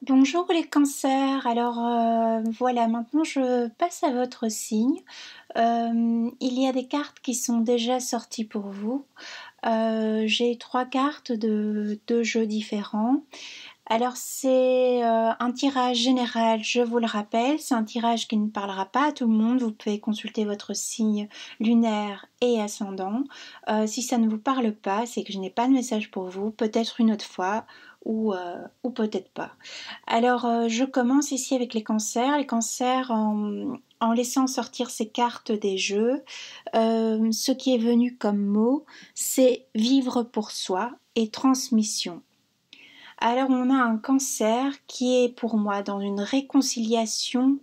Bonjour les cancers, voilà, maintenant je passe à votre signe. Il y a des cartes qui sont déjà sorties pour vous. J'ai trois cartes de deux jeux différents. Alors c'est un tirage général, je vous le rappelle, c'est un tirage qui ne parlera pas à tout le monde. Vous pouvez consulter votre signe lunaire et ascendant. Si ça ne vous parle pas, c'est que je n'ai pas de message pour vous, peut-être une autre fois ou peut-être pas. Je commence ici avec les cancers. Les cancers, en laissant sortir ces cartes des jeux, ce qui est venu comme mot, c'est vivre pour soi et transmission. Alors on a un cancer qui est pour moi dans une réconciliation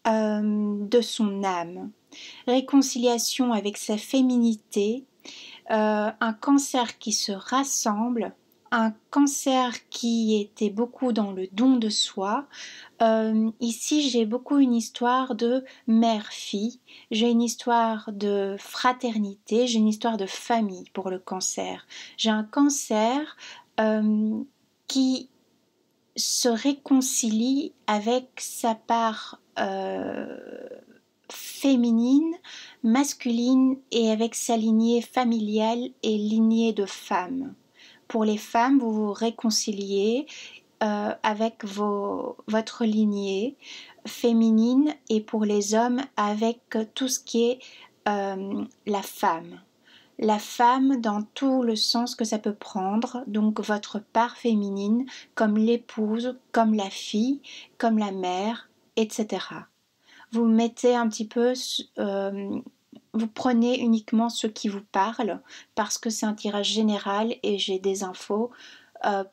de son âme, réconciliation avec sa féminité, un cancer qui se rassemble, un cancer qui était beaucoup dans le don de soi. Ici, j'ai beaucoup une histoire de mère-fille, j'ai une histoire de fraternité, j'ai une histoire de famille pour le cancer. J'ai un cancer qui se réconcilie avec sa part féminine, masculine et avec sa lignée familiale et lignée de femmes. Pour les femmes, vous vous réconciliez avec votre lignée féminine et pour les hommes avec tout ce qui est la femme. La femme dans tout le sens que ça peut prendre, donc votre part féminine comme l'épouse, comme la fille, comme la mère, etc. Vous mettez un petit peu, vous prenez uniquement ce qui vous parle parce que c'est un tirage général et j'ai des infos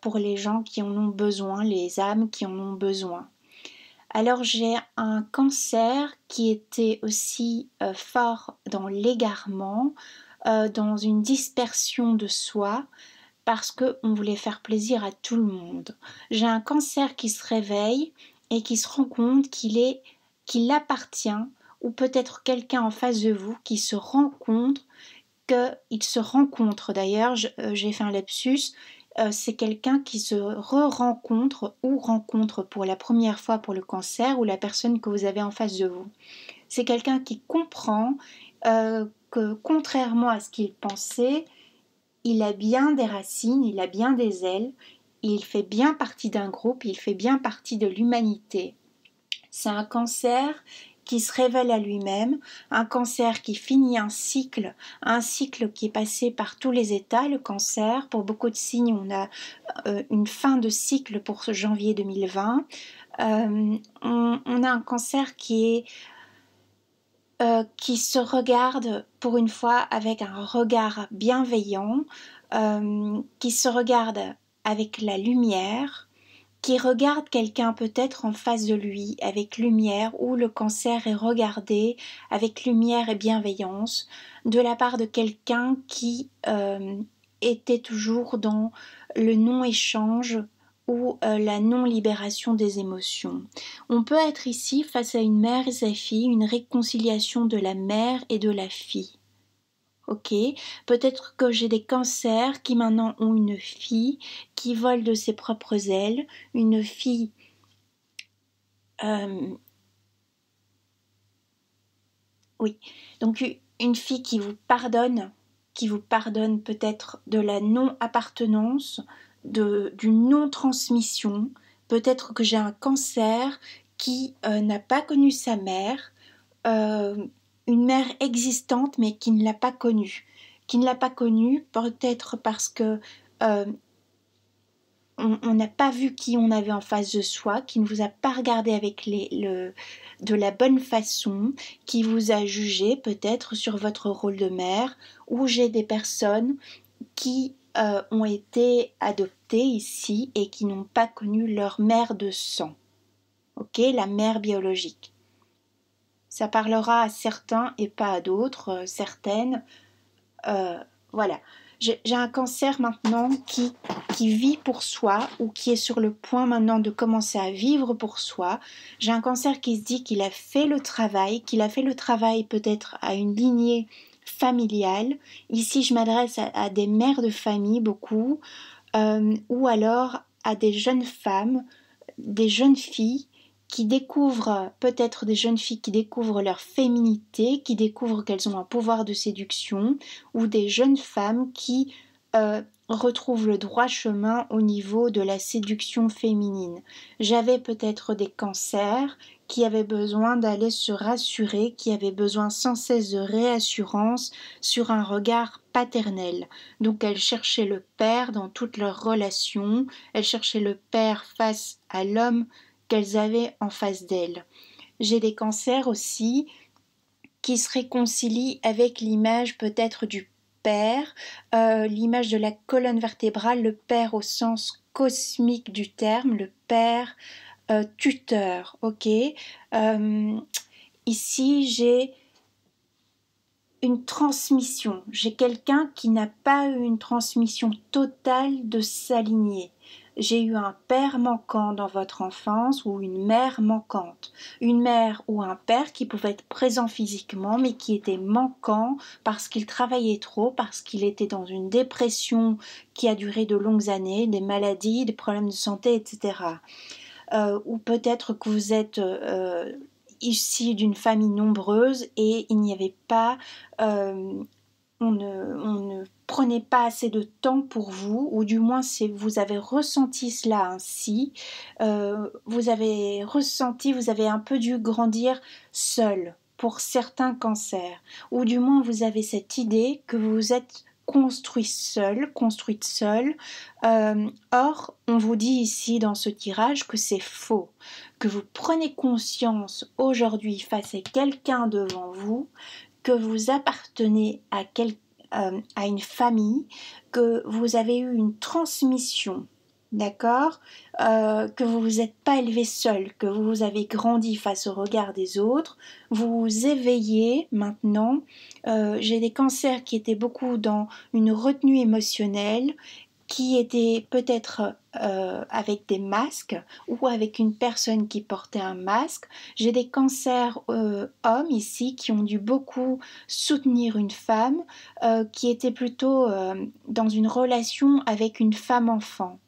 pour les gens qui en ont besoin, les âmes qui en ont besoin. Alors j'ai un cancer qui était aussi fort dans l'égarement, dans une dispersion de soi, parce qu'on voulait faire plaisir à tout le monde. J'ai un cancer qui se réveille et qui se rend compte qu'il appartient, ou peut-être quelqu'un en face de vous qui se rend compte qu'il se rencontre. D'ailleurs, j'ai fait un lapsus, c'est quelqu'un qui se re-rencontre ou rencontre pour la première fois pour le cancer ou la personne que vous avez en face de vous. C'est quelqu'un qui comprend que contrairement à ce qu'il pensait, il a bien des racines, il a bien des ailes, il fait bien partie d'un groupe, il fait bien partie de l'humanité. C'est un cancer qui se révèle à lui-même, un cancer qui finit un cycle qui est passé par tous les états, le cancer. Pour beaucoup de signes, on a une fin de cycle pour ce janvier 2020. On a un cancer qui se regarde pour une fois avec un regard bienveillant, qui se regarde avec la lumière, qui regarde quelqu'un peut-être en face de lui avec lumière, où le cancer est regardé avec lumière et bienveillance de la part de quelqu'un qui était toujours dans le non-échange ou la non-libération des émotions. On peut être ici face à une mère et sa fille, une réconciliation de la mère et de la fille. Ok, peut-être que j'ai des cancers qui maintenant ont une fille qui vole de ses propres ailes, une fille euh, oui, donc une fille qui vous pardonne peut-être de la non-appartenance, d'une non-transmission. Peut-être que j'ai un cancer qui n'a pas connu sa mère, euh, une mère existante mais qui ne l'a pas connue. Qui ne l'a pas connue peut-être parce que euh, on n'a pas vu qui on avait en face de soi, qui ne vous a pas regardé avec de la bonne façon, qui vous a jugé peut-être sur votre rôle de mère, ou j'ai des personnes qui ont été adoptées ici et qui n'ont pas connu leur mère de sang, ok, la mère biologique. Ça parlera à certains et pas à d'autres, certaines. Voilà. J'ai un cancer maintenant qui vit pour soi ou qui est sur le point maintenant de commencer à vivre pour soi. J'ai un cancer qui se dit qu'il a fait le travail peut-être à une lignée familiale. Ici, je m'adresse à des mères de famille beaucoup, ou alors à des jeunes femmes des jeunes filles qui découvrent, peut-être des jeunes filles qui découvrent leur féminité, qui découvrent qu'elles ont un pouvoir de séduction, ou des jeunes femmes qui retrouvent le droit chemin au niveau de la séduction féminine. J'avais peut-être des cancers qui avaient besoin d'aller se rassurer, qui avaient besoin sans cesse de réassurance sur un regard paternel. Donc elles cherchaient le père dans toutes leurs relations, elles cherchaient le père face à l'homme qu'elles avaient en face d'elles. J'ai des cancers aussi qui se réconcilient avec l'image peut-être du père, l'image de la colonne vertébrale, le père au sens cosmique du terme, le père tuteur, ok. Ici j'ai une transmission, j'ai quelqu'un qui n'a pas eu une transmission totale de sa lignée. J'ai eu un père manquant dans votre enfance ou une mère manquante. Une mère ou un père qui pouvait être présent physiquement mais qui était manquant parce qu'il travaillait trop, parce qu'il était dans une dépression qui a duré de longues années, des maladies, des problèmes de santé, etc. Ou peut-être que vous êtes issu d'une famille nombreuse et il n'y avait pas... on ne prenait pas assez de temps pour vous, ou du moins si vous avez ressenti cela ainsi, vous avez un peu dû grandir seul pour certains cancers, ou du moins vous avez cette idée que vous vous êtes construite seule. Or, on vous dit ici dans ce tirage que c'est faux, que vous prenez conscience aujourd'hui face à quelqu'un devant vous, que vous appartenez à une famille, que vous avez eu une transmission, d'accord, que vous vous êtes pas élevé seul, que vous avez grandi face au regard des autres, vous vous éveillez maintenant. J'ai des cancers qui étaient beaucoup dans une retenue émotionnelle, qui étaient peut-être avec des masques ou avec une personne qui portait un masque. J'ai des cancers hommes ici qui ont dû beaucoup soutenir une femme qui était plutôt dans une relation avec une femme-enfant.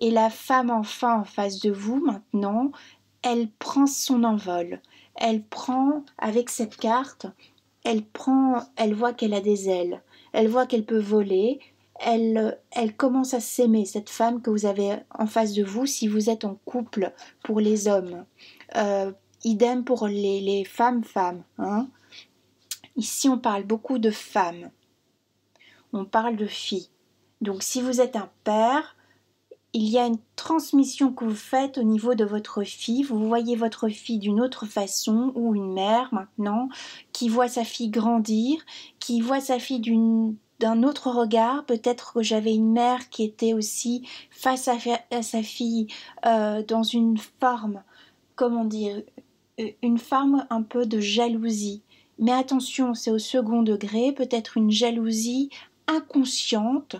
Et la femme-enfant en face de vous maintenant, elle prend son envol. Elle prend, avec cette carte, elle voit qu'elle a des ailes. Elle voit qu'elle peut voler. Elle commence à s'aimer, cette femme que vous avez en face de vous, si vous êtes en couple pour les hommes. Idem pour les femmes. Hein. Ici, on parle beaucoup de femmes. On parle de filles. Donc, si vous êtes un père, il y a une transmission que vous faites au niveau de votre fille. Vous voyez votre fille d'une autre façon, ou une mère maintenant, qui voit sa fille grandir, qui voit sa fille d'un autre regard. Peut-être que j'avais une mère qui était aussi face à sa fille dans une forme, comment dire, une forme un peu de jalousie. Mais attention, c'est au second degré, peut-être une jalousie inconsciente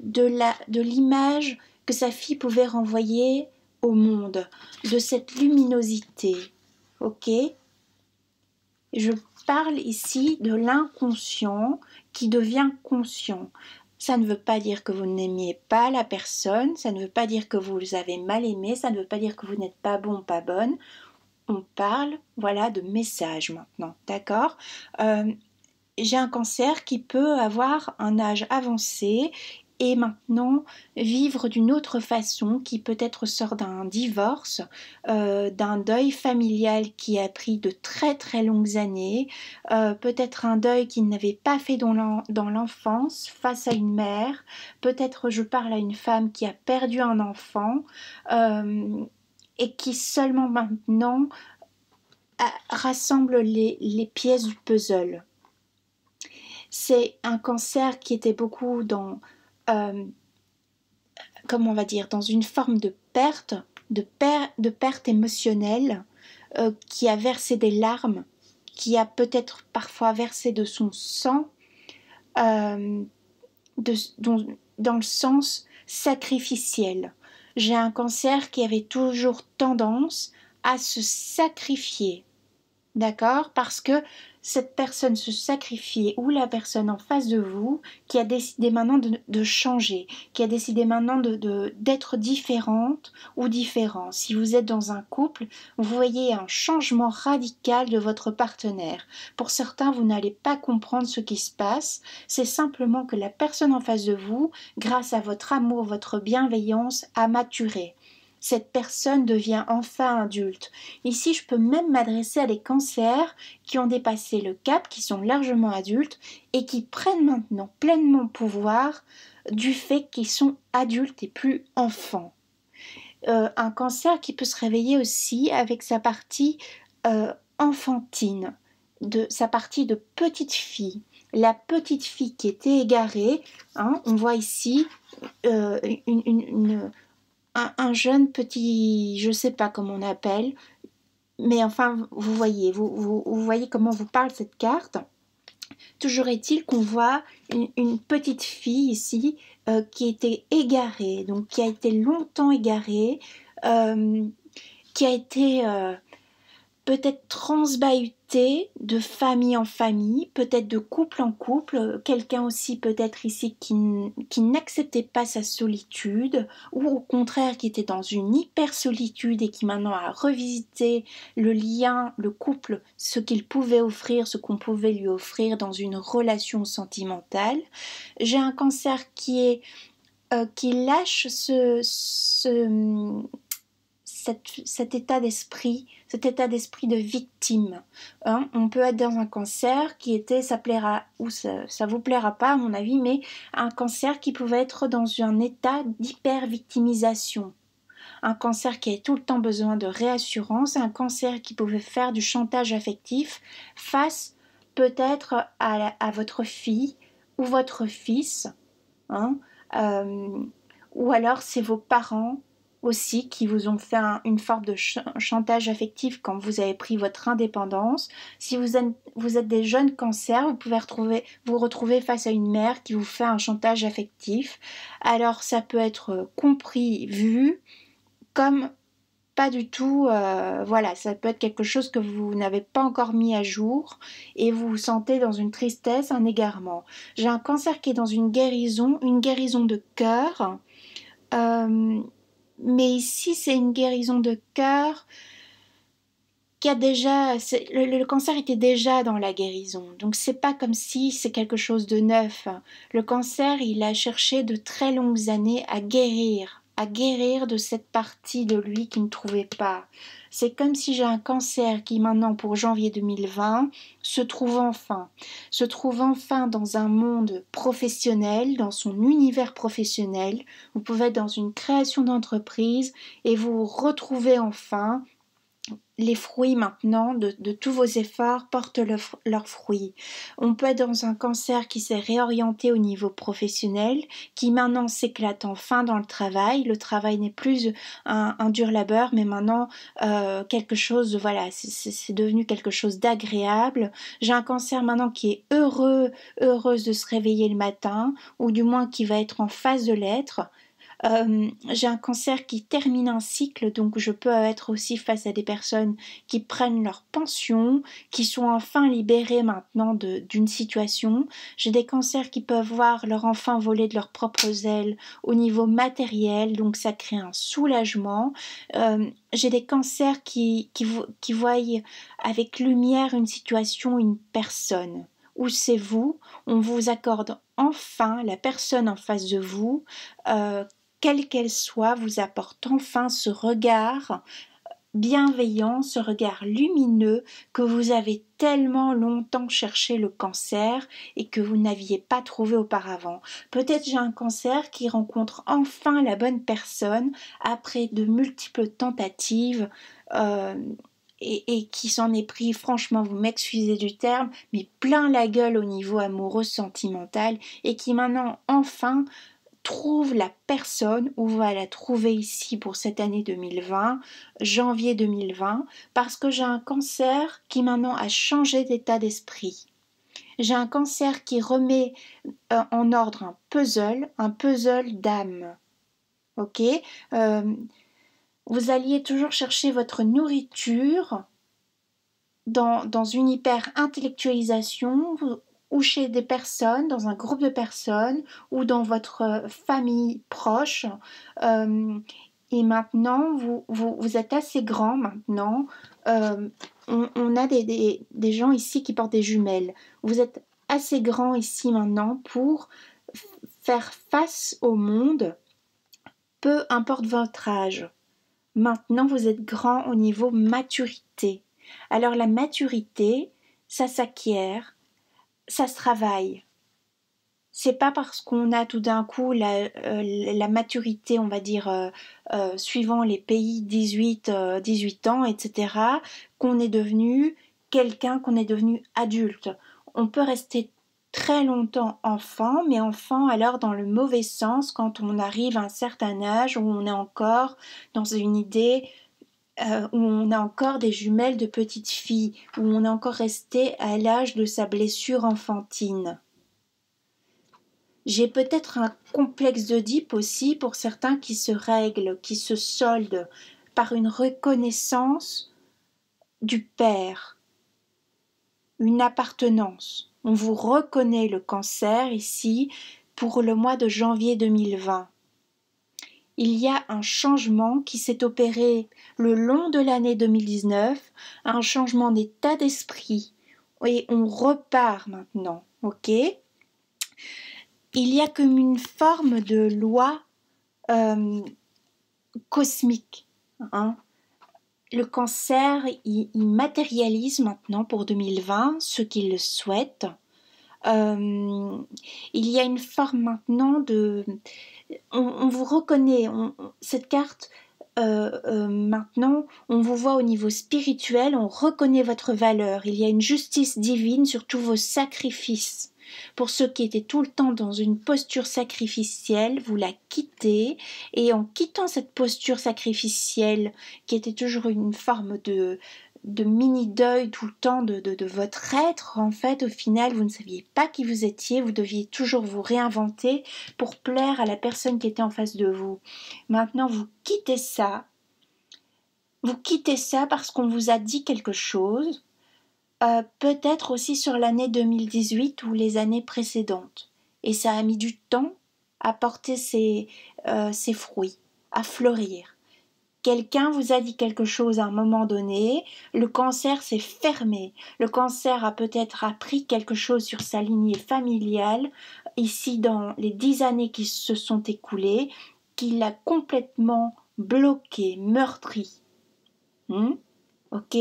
de l'image que sa fille pouvait renvoyer au monde, de cette luminosité. Ok ? Je parle ici de l'inconscient qui devient conscient. Ça ne veut pas dire que vous n'aimiez pas la personne, ça ne veut pas dire que vous avez mal aimé, ça ne veut pas dire que vous n'êtes pas bon, pas bonne. On parle, voilà, de message maintenant, d'accord ? J'ai un cancer qui peut avoir un âge avancé et maintenant vivre d'une autre façon, qui peut-être sort d'un divorce, d'un deuil familial qui a pris de très très longues années, peut-être un deuil qu'il n'avait pas fait dans l'enfance face à une mère, peut-être je parle à une femme qui a perdu un enfant et qui seulement maintenant rassemble les pièces du puzzle. C'est un cancer qui était beaucoup dans, comment on va dire, dans une forme de perte, de perte émotionnelle, qui a versé des larmes, qui a peut-être parfois versé de son sang, dans le sens sacrificiel. J'ai un cancer qui avait toujours tendance à se sacrifier. D'accord? Parce que cette personne se sacrifie ou la personne en face de vous qui a décidé maintenant de changer, qui a décidé maintenant d'être différente ou différent. Si vous êtes dans un couple, vous voyez un changement radical de votre partenaire. Pour certains, vous n'allez pas comprendre ce qui se passe. C'est simplement que la personne en face de vous, grâce à votre amour, votre bienveillance, a maturé. Cette personne devient enfin adulte. Ici, je peux même m'adresser à des cancers qui ont dépassé le cap, qui sont largement adultes et qui prennent maintenant pleinement pouvoir du fait qu'ils sont adultes et plus enfants. Un cancer qui peut se réveiller aussi avec sa partie enfantine, sa partie de petite fille. La petite fille qui était égarée, hein, on voit ici un jeune petit, je ne sais pas comment on appelle, mais enfin, vous voyez, vous voyez comment vous parle cette carte. Toujours est-il qu'on voit une petite fille ici qui était égarée, donc qui a été longtemps égarée, euh, qui a été peut-être transbahuté de famille en famille, peut-être de couple en couple, quelqu'un aussi peut-être ici qui n'acceptait pas sa solitude, ou au contraire qui était dans une hyper solitude et qui maintenant a revisité le lien, le couple, ce qu'il pouvait offrir, ce qu'on pouvait lui offrir dans une relation sentimentale. J'ai un cancer qui lâche cet état d'esprit de victime. Hein, on peut être dans un cancer qui était, ça plaira ou ça vous plaira pas à mon avis, mais un cancer qui pouvait être dans un état d'hyper-victimisation. Un cancer qui avait tout le temps besoin de réassurance, un cancer qui pouvait faire du chantage affectif face peut-être à votre fille ou votre fils, hein, euh, ou alors c'est vos parents aussi qui vous ont fait une forme de chantage affectif quand vous avez pris votre indépendance. Si vous êtes des jeunes cancers, vous pouvez vous retrouver face à une mère qui vous fait un chantage affectif. Alors ça peut être compris, vu comme pas du tout, voilà, ça peut être quelque chose que vous n'avez pas encore mis à jour et vous vous sentez dans une tristesse, un égarement. J'ai un cancer qui est dans une guérison de cœur. Mais ici, c'est une guérison de cœur qui a déjà, le cancer était déjà dans la guérison. Donc c'est pas comme si c'est quelque chose de neuf. Le cancer, il a cherché de très longues années à guérir de cette partie de lui qu'il ne trouvait pas. C'est comme si j'ai un cancer qui maintenant pour janvier 2020 se trouve enfin dans un monde professionnel, dans son univers professionnel. Vous pouvez être dans une création d'entreprise et vous retrouvez enfin les fruits maintenant de tous vos efforts portent leurs fruits. On peut être dans un cancer qui s'est réorienté au niveau professionnel, qui maintenant s'éclate enfin dans le travail. Le travail n'est plus un dur labeur, mais maintenant quelque chose, voilà, c'est devenu quelque chose d'agréable. J'ai un cancer maintenant qui est heureuse de se réveiller le matin, ou du moins qui va être en phase de l'être. J'ai un cancer qui termine un cycle, donc je peux être aussi face à des personnes qui prennent leur pension, qui sont enfin libérées maintenant d'une situation. J'ai des cancers qui peuvent voir leur enfant voler de leurs propres ailes au niveau matériel, donc ça crée un soulagement. J'ai des cancers qui voient avec lumière une situation, une personne. Où c'est vous, on vous accorde enfin la personne en face de vous, quelle qu'elle soit, vous apporte enfin ce regard bienveillant, ce regard lumineux que vous avez tellement longtemps cherché le cancer et que vous n'aviez pas trouvé auparavant. Peut-être j'ai un cancer qui rencontre enfin la bonne personne après de multiples tentatives et qui s'en est pris, franchement, vous m'excusez du terme, mais plein la gueule au niveau amoureux sentimental et qui maintenant enfin trouve la personne, ou va la trouver ici pour cette année 2020, janvier 2020, parce que j'ai un cancer qui maintenant a changé d'état d'esprit. J'ai un cancer qui remet en ordre un puzzle d'âme. Ok. Vous alliez toujours chercher votre nourriture dans une hyper-intellectualisation ou chez des personnes, dans un groupe de personnes ou dans votre famille proche. Et maintenant, vous êtes assez grand maintenant. On a des gens ici qui portent des jumelles. Vous êtes assez grand ici maintenant pour faire face au monde, peu importe votre âge. Maintenant, vous êtes grand au niveau maturité. Alors la maturité, ça s'acquiert, ça se travaille. C'est pas parce qu'on a tout d'un coup la maturité, on va dire, suivant les pays 18 ans, etc., qu'on est devenu quelqu'un, qu'on est devenu adulte. On peut rester très longtemps enfant, mais enfant alors dans le mauvais sens quand on arrive à un certain âge où on est encore dans une idée où on a encore des jumelles de petites filles, où on est encore resté à l'âge de sa blessure enfantine. J'ai peut-être un complexe d'Oedipe aussi pour certains qui se règlent, qui se soldent par une reconnaissance du père, une appartenance. On vous reconnaît le cancer ici pour le mois de janvier 2020. Il y a un changement qui s'est opéré le long de l'année 2019, un changement d'état d'esprit. Et on repart maintenant, ok? Il y a comme une forme de loi cosmique. Hein? Le cancer, il matérialise maintenant pour 2020 ceux qui le souhaitent. Il y a une forme maintenant de... On vous reconnaît, cette carte, maintenant, on vous voit au niveau spirituel, on reconnaît votre valeur. Il y a une justice divine sur tous vos sacrifices. Pour ceux qui étaient tout le temps dans une posture sacrificielle, vous la quittez, et en quittant cette posture sacrificielle, qui était toujours une forme de mini-deuil tout le temps de votre être, en fait, au final, vous ne saviez pas qui vous étiez, vous deviez toujours vous réinventer pour plaire à la personne qui était en face de vous. Maintenant, vous quittez ça parce qu'on vous a dit quelque chose, peut-être aussi sur l'année 2018 ou les années précédentes. Et ça a mis du temps à porter ses fruits, à fleurir. Quelqu'un vous a dit quelque chose à un moment donné, le cancer s'est fermé, le cancer a peut-être appris quelque chose sur sa lignée familiale, ici dans les 10 années qui se sont écoulées, qui l'a complètement bloqué, meurtri. Ok?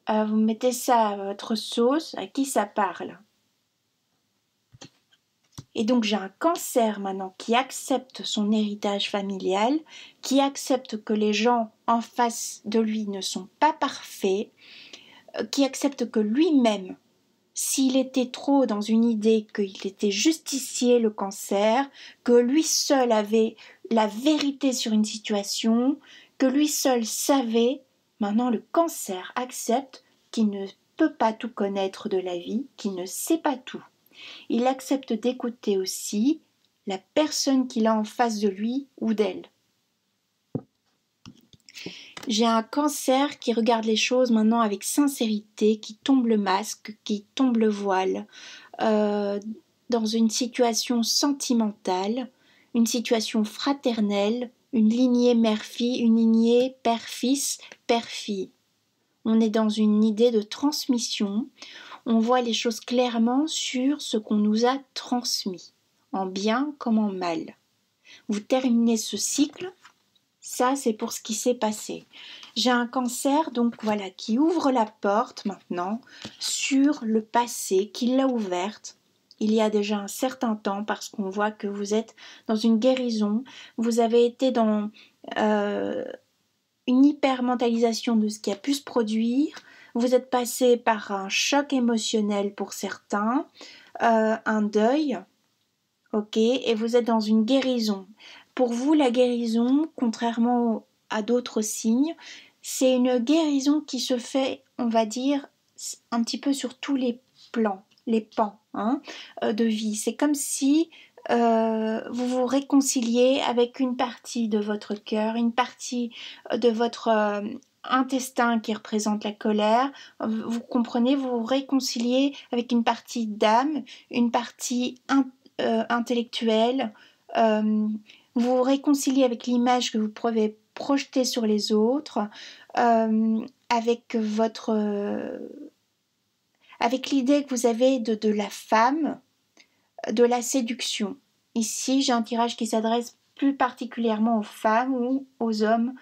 Vous mettez ça à votre sauce, à qui ça parle? Et donc j'ai un cancer maintenant qui accepte son héritage familial, qui accepte que les gens en face de lui ne sont pas parfaits, qui accepte que lui-même, s'il était trop dans une idée qu'il était justicier le cancer, que lui seul avait la vérité sur une situation, que lui seul savait, maintenant le cancer accepte qu'il ne peut pas tout connaître de la vie, qu'il ne sait pas tout. Il accepte d'écouter aussi la personne qu'il a en face de lui ou d'elle. J'ai un cancer qui regarde les choses maintenant avec sincérité, qui tombe le masque, qui tombe le voile, dans une situation sentimentale, une situation fraternelle, une lignée mère-fille, une lignée père-fils, père-fille. On est dans une idée de transmission. On voit les choses clairement sur ce qu'on nous a transmis, en bien comme en mal. Vous terminez ce cycle, ça c'est pour ce qui s'est passé. J'ai un cancer, donc voilà, qui ouvre la porte maintenant sur le passé, qui l'a ouverte. Il y a déjà un certain temps parce qu'on voit que vous êtes dans une guérison, vous avez été dans une hypermentalisation de ce qui a pu se produire. Vous êtes passé par un choc émotionnel pour certains, un deuil, ok, et vous êtes dans une guérison. Pour vous, la guérison, contrairement à d'autres signes, c'est une guérison qui se fait, on va dire, un petit peu sur tous les plans, les pans de vie. C'est comme si vous vous réconciliez avec une partie de votre cœur, une partie de votre intestin qui représente la colère, vous comprenez, vous vous réconciliez avec une partie d'âme, une partie intellectuelle, vous vous réconciliez avec l'image que vous pouvez projeter sur les autres, avec avec l'idée que vous avez de la femme, de la séduction. Ici, j'ai un tirage qui s'adresse plus particulièrement aux femmes ou aux hommes,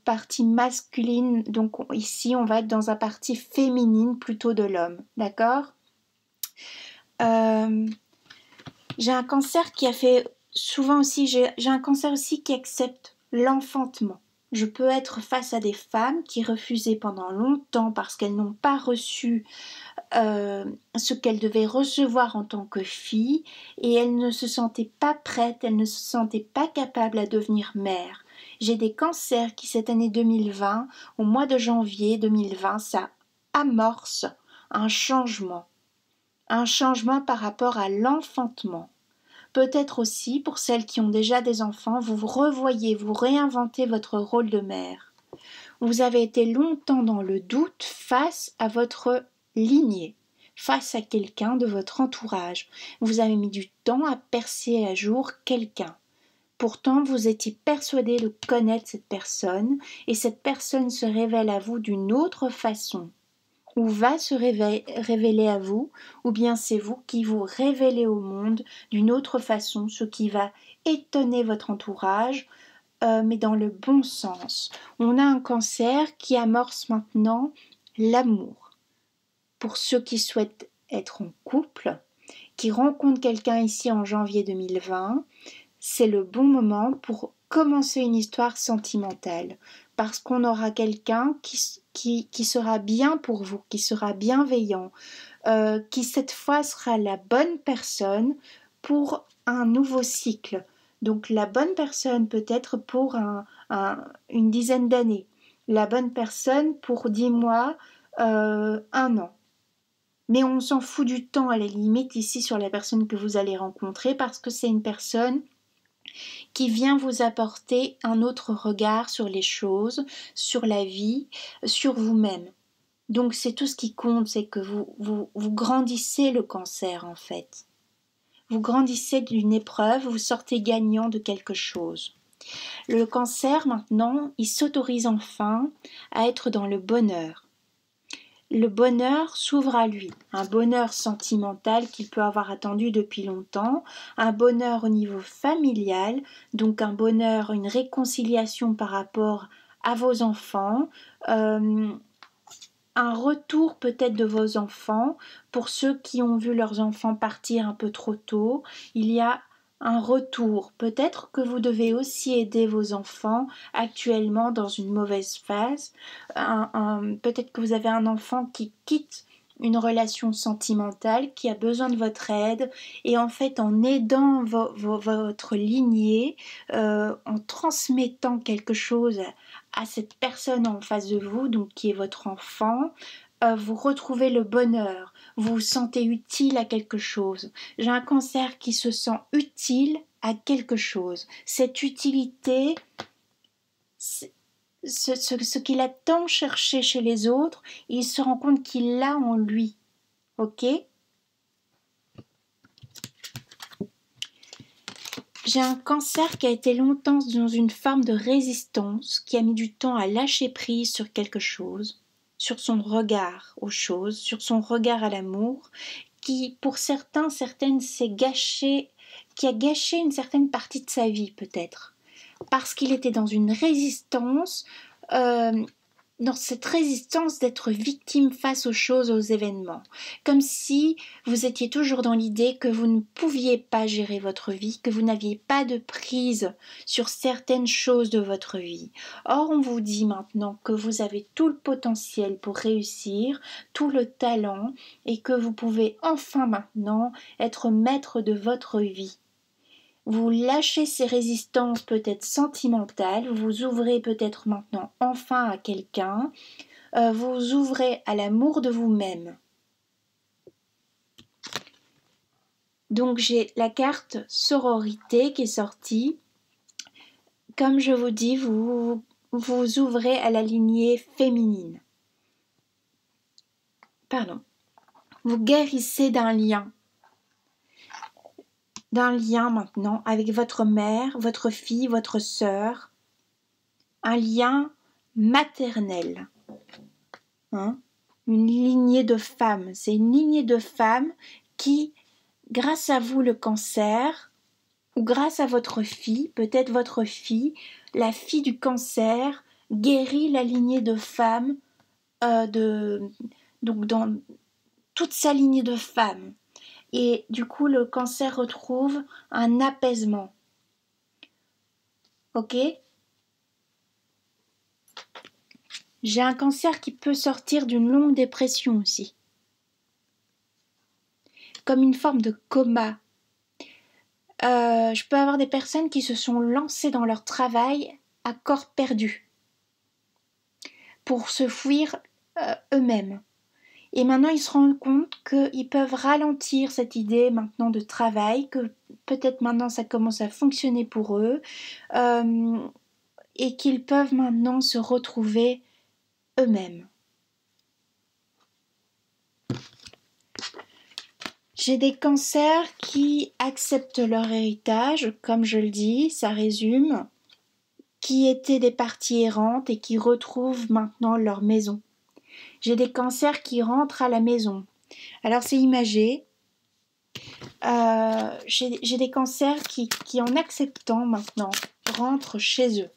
partie masculine. Donc ici, on va être dans un parti féminine plutôt de l'homme. D'accord? J'ai un cancer qui a fait souvent aussi, j'ai un cancer aussi qui accepte l'enfantement. Je peux être face à des femmes qui refusaient pendant longtemps parce qu'elles n'ont pas reçu ce qu'elles devaient recevoir en tant que fille, et elles ne se sentaient pas prêtes, elles ne se sentaient pas capables à devenir mères. J'ai des cancers qui, cette année 2020, au mois de janvier 2020, ça amorce un changement par rapport à l'enfantement. Peut-être aussi, pour celles qui ont déjà des enfants, vous revoyez, vous réinventez votre rôle de mère. Vous avez été longtemps dans le doute face à votre lignée, face à quelqu'un de votre entourage. Vous avez mis du temps à percer à jour quelqu'un. Pourtant, vous étiez persuadé de connaître cette personne, et cette personne se révèle à vous d'une autre façon, ou va se révéler à vous, ou bien c'est vous qui vous révélez au monde d'une autre façon, ce qui va étonner votre entourage, mais dans le bon sens. On a un cancer qui amorce maintenant l'amour. Pour ceux qui souhaitent être en couple, qui rencontrent quelqu'un ici en janvier 2020, c'est le bon moment pour commencer une histoire sentimentale, parce qu'on aura quelqu'un qui sera bien pour vous, qui sera bienveillant, qui cette fois sera la bonne personne pour un nouveau cycle. Donc la bonne personne peut-être pour une dizaine d'années, la bonne personne pour 10 mois, 1 an. Mais on s'en fout du temps à la limite ici sur la personne que vous allez rencontrer, parce que c'est une personne qui vient vous apporter un autre regard sur les choses, sur la vie, sur vous-même. Donc c'est tout ce qui compte, c'est que vous grandissez le cancer en fait. Vous grandissez d'une épreuve, vous sortez gagnant de quelque chose. Le cancer maintenant, il s'autorise enfin à être dans le bonheur. Le bonheur s'ouvre à lui, un bonheur sentimental qu'il peut avoir attendu depuis longtemps, un bonheur au niveau familial, donc un bonheur, une réconciliation par rapport à vos enfants, un retour peut-être de vos enfants. Pour ceux qui ont vu leurs enfants partir un peu trop tôt, il y a un retour. Peut-être que vous devez aussi aider vos enfants actuellement dans une mauvaise phase. Peut-être que vous avez un enfant qui quitte une relation sentimentale, qui a besoin de votre aide, et en fait en aidant votre lignée, en transmettant quelque chose à cette personne en face de vous, donc qui est votre enfant, vous retrouvez le bonheur, vous vous sentez utile à quelque chose. J'ai un cancer qui se sent utile à quelque chose. Cette utilité, ce qu'il a tant cherché chez les autres, il se rend compte qu'il l'a en lui. Ok ? J'ai un cancer qui a été longtemps dans une forme de résistance, qui a mis du temps à lâcher prise sur quelque chose, sur son regard aux choses, sur son regard à l'amour, qui pour certaines s'est gâché, qui a gâché une certaine partie de sa vie peut-être, parce qu'il était dans une résistance, dans cette résistance d'être victime face aux choses, aux événements, comme si vous étiez toujours dans l'idée que vous ne pouviez pas gérer votre vie, que vous n'aviez pas de prise sur certaines choses de votre vie. Or, on vous dit maintenant que vous avez tout le potentiel pour réussir, tout le talent, et que vous pouvez enfin maintenant être maître de votre vie. Vous lâchez ces résistances peut-être sentimentales, vous ouvrez peut-être maintenant enfin à quelqu'un, vous ouvrez à l'amour de vous-même. Donc j'ai la carte sororité qui est sortie. Comme je vous dis, vous vous ouvrez à la lignée féminine. Pardon. Vous guérissez d'un lien maintenant avec votre mère, votre fille, votre sœur, un lien maternel, hein? Une lignée de femmes. C'est une lignée de femmes qui, grâce à vous le cancer, ou grâce à votre fille, peut-être votre fille, la fille du cancer, guérit la lignée de femmes, donc dans toute sa lignée de femmes. Et du coup, le cancer retrouve un apaisement. Ok? J'ai un cancer qui peut sortir d'une longue dépression aussi. Comme une forme de coma. Je peux avoir des personnes qui se sont lancées dans leur travail à corps perdu pour se fuir eux-mêmes. Et maintenant, ils se rendent compte qu'ils peuvent ralentir cette idée maintenant de travail, que peut-être maintenant ça commence à fonctionner pour eux, et qu'ils peuvent maintenant se retrouver eux-mêmes. J'ai des cancers qui acceptent leur héritage, comme je le dis, ça résume, qui étaient des parties errantes et qui retrouvent maintenant leur maison. J'ai des cancers qui rentrent à la maison. Alors c'est imagé. J'ai des cancers qui, en acceptant maintenant, rentrent chez eux.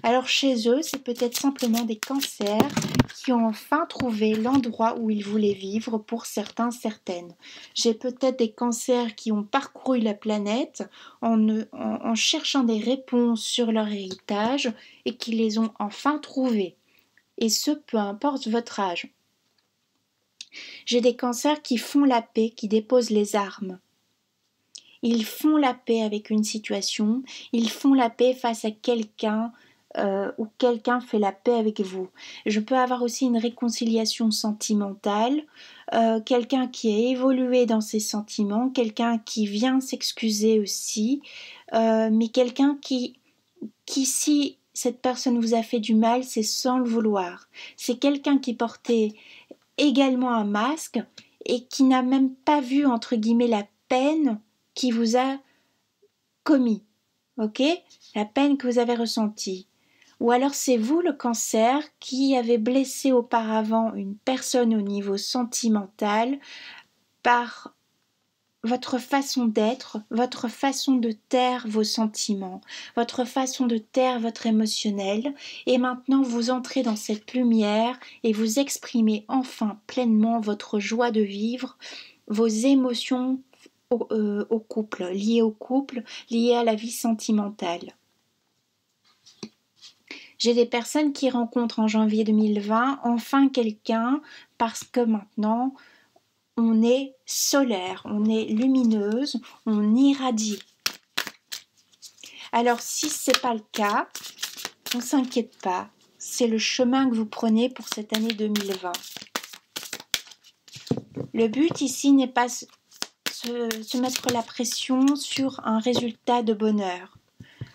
Alors chez eux, c'est peut-être simplement des cancers qui ont enfin trouvé l'endroit où ils voulaient vivre pour certains, certaines. J'ai peut-être des cancers qui ont parcouru la planète en cherchant des réponses sur leur héritage et qui les ont enfin trouvées. Et ce, peu importe votre âge. J'ai des cancers qui font la paix, qui déposent les armes. Ils font la paix avec une situation, ils font la paix face à quelqu'un ou quelqu'un fait la paix avec vous. Je peux avoir aussi une réconciliation sentimentale, quelqu'un qui a évolué dans ses sentiments, quelqu'un qui vient s'excuser aussi, mais quelqu'un qui si cette personne vous a fait du mal, c'est sans le vouloir. C'est quelqu'un qui portait également un masque et qui n'a même pas vu entre guillemets la peine qui vous a commis, ok? La peine que vous avez ressentie. Ou alors c'est vous le cancer qui avez blessé auparavant une personne au niveau sentimental par votre façon d'être, votre façon de taire vos sentiments, votre façon de taire votre émotionnel, et maintenant vous entrez dans cette lumière et vous exprimez enfin pleinement votre joie de vivre, vos émotions au couple, liées à la vie sentimentale. J'ai des personnes qui rencontrent en janvier 2020 enfin quelqu'un parce que maintenant on est solaire, on est lumineuse, on irradie. Alors si ce n'est pas le cas, on ne s'inquiète pas, c'est le chemin que vous prenez pour cette année 2020. Le but ici n'est pas se mettre la pression sur un résultat de bonheur.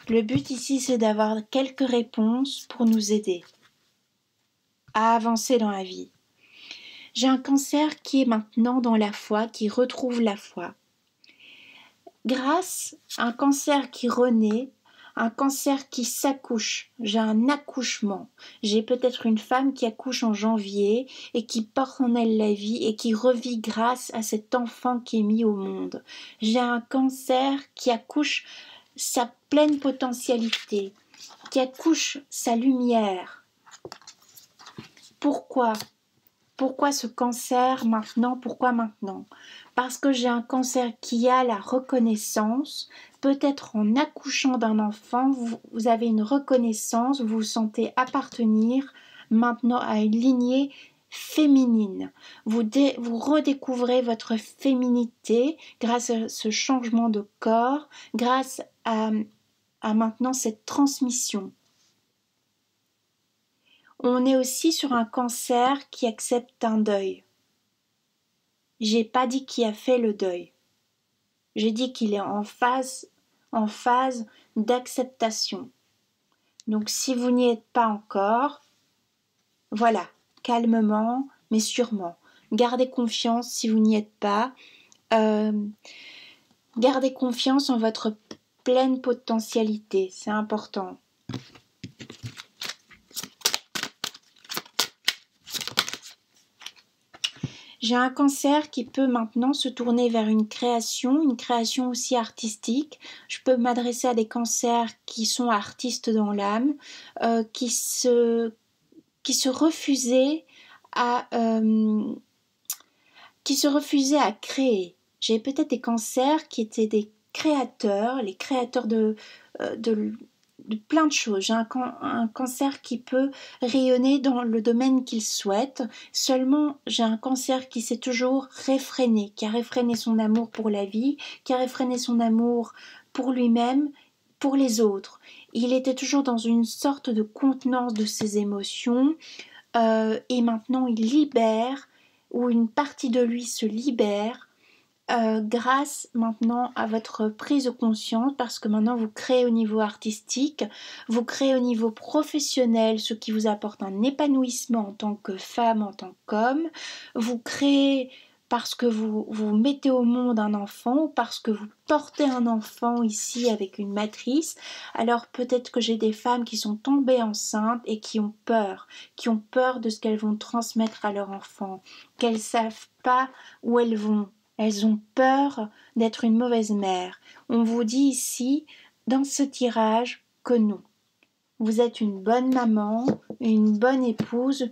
Le but ici, c'est d'avoir quelques réponses pour nous aider à avancer dans la vie. J'ai un cancer qui est maintenant dans la foi, qui retrouve la foi. Grâce à un cancer qui renaît, un cancer qui s'accouche, j'ai un accouchement. J'ai peut-être une femme qui accouche en janvier et qui porte en elle la vie et qui revit grâce à cet enfant qui est mis au monde. J'ai un cancer qui accouche sa pleine potentialité, qui accouche sa lumière. Pourquoi ? Pourquoi ce cancer maintenant ? Pourquoi maintenant ? Parce que j'ai un cancer qui a la reconnaissance. Peut-être en accouchant d'un enfant, vous avez une reconnaissance, vous vous sentez appartenir maintenant à une lignée féminine. Vous redécouvrez votre féminité grâce à ce changement de corps, grâce à maintenant cette transmission. On est aussi sur un cancer qui accepte un deuil. J'ai pas dit qui a fait le deuil. J'ai dit qu'il est en phase d'acceptation. Donc si vous n'y êtes pas encore, voilà, calmement, mais sûrement. Gardez confiance si vous n'y êtes pas. Euh, Gardez confiance en votre pleine potentialité, c'est important. J'ai un cancer qui peut maintenant se tourner vers une création aussi artistique. Je peux m'adresser à des cancers qui sont artistes dans l'âme, qui se refusaient à créer. J'ai peut-être des cancers qui étaient des créateurs, les créateurs de plein de choses. J'ai un cancer qui peut rayonner dans le domaine qu'il souhaite. Seulement, j'ai un cancer qui s'est toujours réfréné, qui a réfréné son amour pour la vie, qui a réfréné son amour pour lui-même, pour les autres. Il était toujours dans une sorte de contenance de ses émotions, et maintenant il libère, ou une partie de lui se libère, grâce maintenant à votre prise de conscience, parce que maintenant vous créez au niveau artistique, vous créez au niveau professionnel, ce qui vous apporte un épanouissement en tant que femme, en tant qu'homme, vous créez parce que vous mettez au monde un enfant, ou parce que vous portez un enfant ici avec une matrice. Alors peut-être que j'ai des femmes qui sont tombées enceintes et qui ont peur de ce qu'elles vont transmettre à leur enfant, qu'elles ne savent pas où elles vont. Elles ont peur d'être une mauvaise mère. On vous dit ici, dans ce tirage, que non. Vous êtes une bonne maman, une bonne épouse,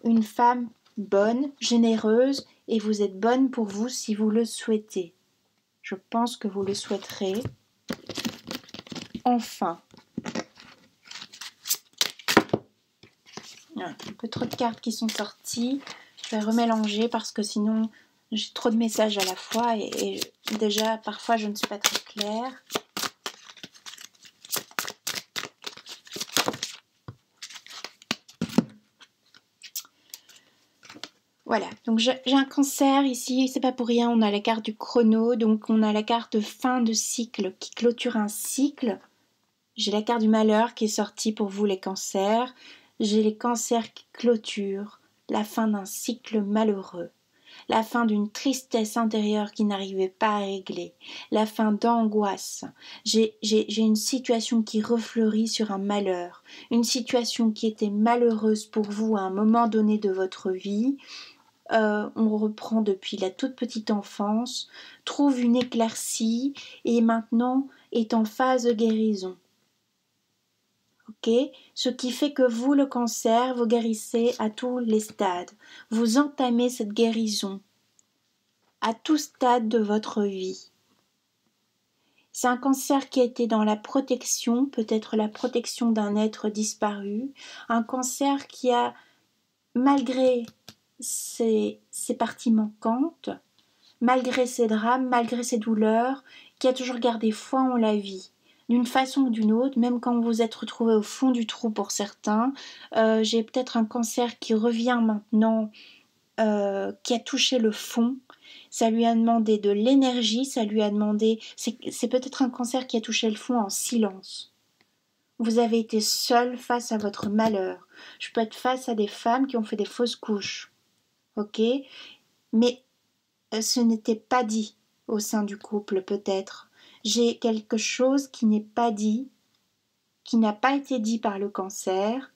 une femme bonne, généreuse, et vous êtes bonne pour vous si vous le souhaitez. Je pense que vous le souhaiterez. Enfin. Un peu trop de cartes qui sont sorties. Je vais remélanger parce que sinon j'ai trop de messages à la fois et déjà parfois je ne suis pas très claire. Voilà, donc j'ai un cancer ici, c'est pas pour rien, on a la carte du chrono, donc on a la carte de fin de cycle qui clôture un cycle. J'ai la carte du malheur qui est sortie pour vous les cancers. J'ai les cancers qui clôturent la fin d'un cycle malheureux, la fin d'une tristesse intérieure qui n'arrivait pas à régler, la fin d'angoisse. J'ai une situation qui refleurit sur un malheur, une situation qui était malheureuse pour vous à un moment donné de votre vie. On reprend depuis la toute petite enfance, trouve une éclaircie et maintenant est en phase de guérison. Okay, ce qui fait que vous, le cancer, vous guérissez à tous les stades. Vous entamez cette guérison à tout stade de votre vie. C'est un cancer qui a été dans la protection, peut-être la protection d'un être disparu. Un cancer qui a, malgré ses parties manquantes, malgré ses drames, malgré ses douleurs, qui a toujours gardé foi en la vie. D'une façon ou d'une autre, même quand vous êtes retrouvé au fond du trou pour certains, j'ai peut-être un cancer qui revient maintenant, qui a touché le fond. Ça lui a demandé de l'énergie, ça lui a demandé... C'est peut-être un cancer qui a touché le fond en silence. Vous avez été seul face à votre malheur. Je peux être face à des femmes qui ont fait des fausses couches. Ok ? Mais ce n'était pas dit au sein du couple, peut-être. J'ai quelque chose qui n'est pas dit, qui n'a pas été dit par le cancer,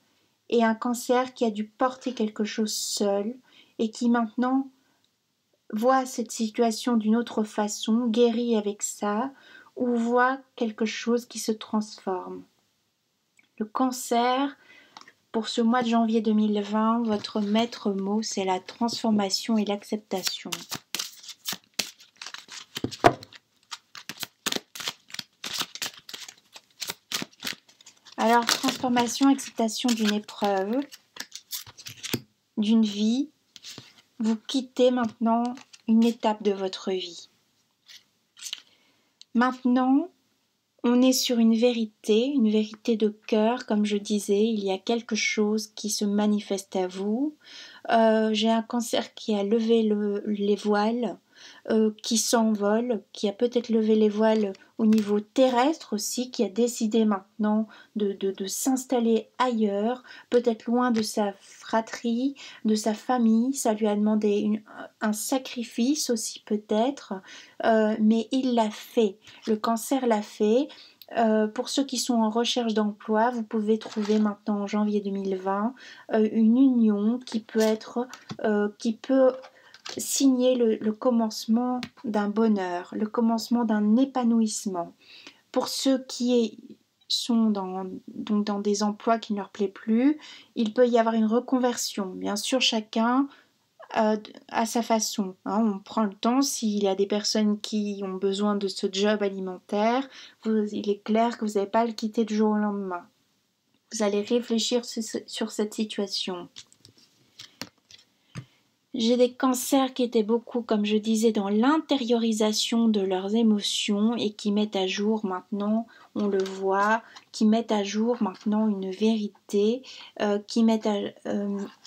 et un cancer qui a dû porter quelque chose seul, et qui maintenant voit cette situation d'une autre façon, guérit avec ça, ou voit quelque chose qui se transforme. Le cancer, pour ce mois de janvier 2020, votre maître mot, c'est la transformation et l'acceptation. Alors, transformation, acceptation d'une épreuve, d'une vie. Vous quittez maintenant une étape de votre vie. Maintenant, on est sur une vérité de cœur, comme je disais, il y a quelque chose qui se manifeste à vous. J'ai un cancer qui a levé les voiles, qui s'envole, qui a peut-être levé les voiles au niveau terrestre aussi, qui a décidé maintenant de s'installer ailleurs, peut-être loin de sa fratrie, de sa famille. Ça lui a demandé un sacrifice aussi peut-être, mais il l'a fait. Le cancer l'a fait. Pour ceux qui sont en recherche d'emploi, vous pouvez trouver maintenant en janvier 2020 une union qui peut signer le commencement d'un bonheur, le commencement d'un épanouissement. Pour ceux qui sont donc dans des emplois qui ne leur plaisent plus, il peut y avoir une reconversion. Bien sûr, chacun à sa façon. Hein. On prend le temps, s'il y a des personnes qui ont besoin de ce job alimentaire, il est clair que vous n'allez pas le quitter du jour au lendemain. Vous allez réfléchir sur cette situation. J'ai des cancers qui étaient beaucoup, comme je disais, dans l'intériorisation de leurs émotions et qui mettent à jour maintenant, on le voit, qui mettent à jour maintenant une vérité, qui mettent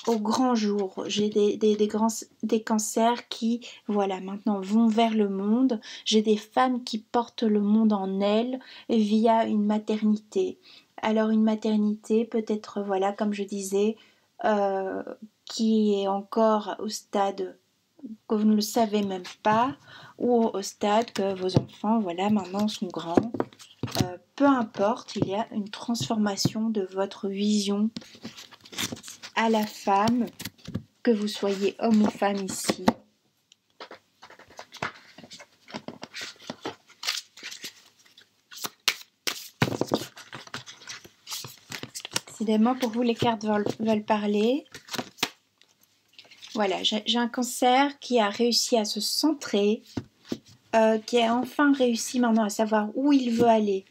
au grand jour. J'ai des cancers qui, voilà, maintenant vont vers le monde. J'ai des femmes qui portent le monde en elles via une maternité. Alors une maternité peut être, voilà, comme je disais, qui est encore au stade que vous ne le savez même pas, ou au stade que vos enfants, voilà, maintenant sont grands. Peu importe, il y a une transformation de votre vision à la femme, que vous soyez homme ou femme ici. Décidément, pour vous, les cartes veulent parler. Voilà, j'ai un cancer qui a réussi à se centrer, qui a enfin réussi maintenant à savoir où il veut aller.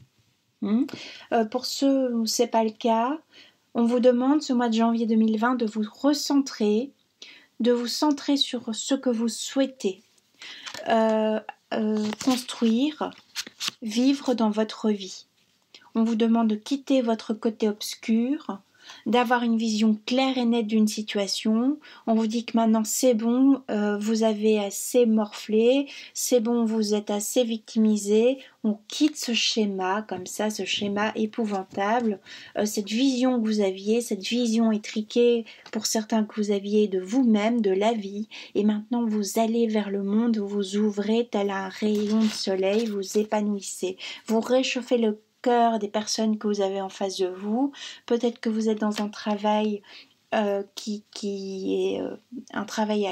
Pour ceux où ce n'est pas le cas, on vous demande ce mois de janvier 2020 de vous recentrer, de vous centrer sur ce que vous souhaitez construire, vivre dans votre vie. On vous demande de quitter votre côté obscur, d'avoir une vision claire et nette d'une situation. On vous dit que maintenant c'est bon, vous avez assez morflé, c'est bon, vous êtes assez victimisé. On quitte ce schéma comme ça, ce schéma épouvantable, cette vision que vous aviez, cette vision étriquée pour certains que vous aviez de vous-même, de la vie. Et maintenant vous allez vers le monde, vous vous ouvrez tel un rayon de soleil, vous épanouissez, vous réchauffez le cœur des personnes que vous avez en face de vous. Peut-être que vous êtes dans un travail qui est un travail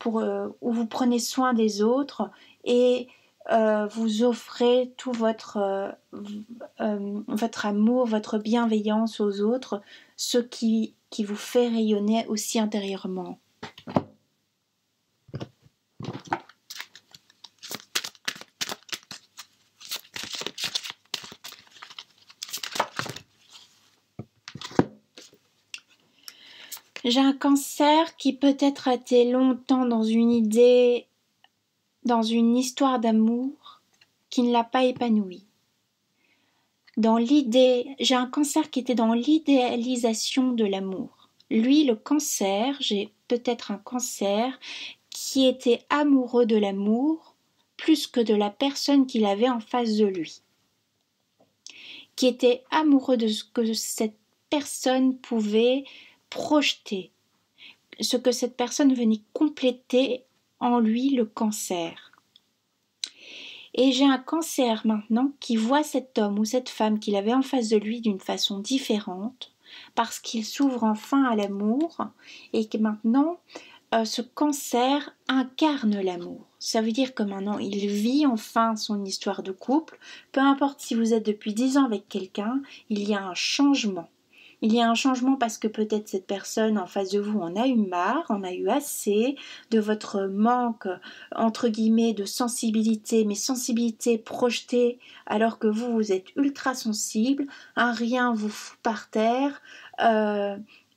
où vous prenez soin des autres et vous offrez tout votre amour, votre bienveillance aux autres, ce qui vous fait rayonner aussi intérieurement. J'ai un cancer qui peut-être a été longtemps dans une idée, dans une histoire d'amour qui ne l'a pas épanoui. J'ai un cancer qui était dans l'idéalisation de l'amour. Lui, le cancer, j'ai peut-être un cancer qui était amoureux de l'amour plus que de la personne qu'il avait en face de lui. Qui était amoureux de ce que cette personne pouvait projeter, ce que cette personne venait compléter en lui, le cancer. Et j'ai un cancer maintenant qui voit cet homme ou cette femme qu'il avait en face de lui d'une façon différente, parce qu'il s'ouvre enfin à l'amour et que maintenant ce cancer incarne l'amour. Ça veut dire que maintenant il vit enfin son histoire de couple. Peu importe si vous êtes depuis 10 ans avec quelqu'un, il y a un changement. Il y a un changement parce que peut-être cette personne en face de vous en a eu marre, en a eu assez de votre manque, entre guillemets, de sensibilité, mais sensibilité projetée alors que vous êtes ultra sensible, un rien vous fout par terre,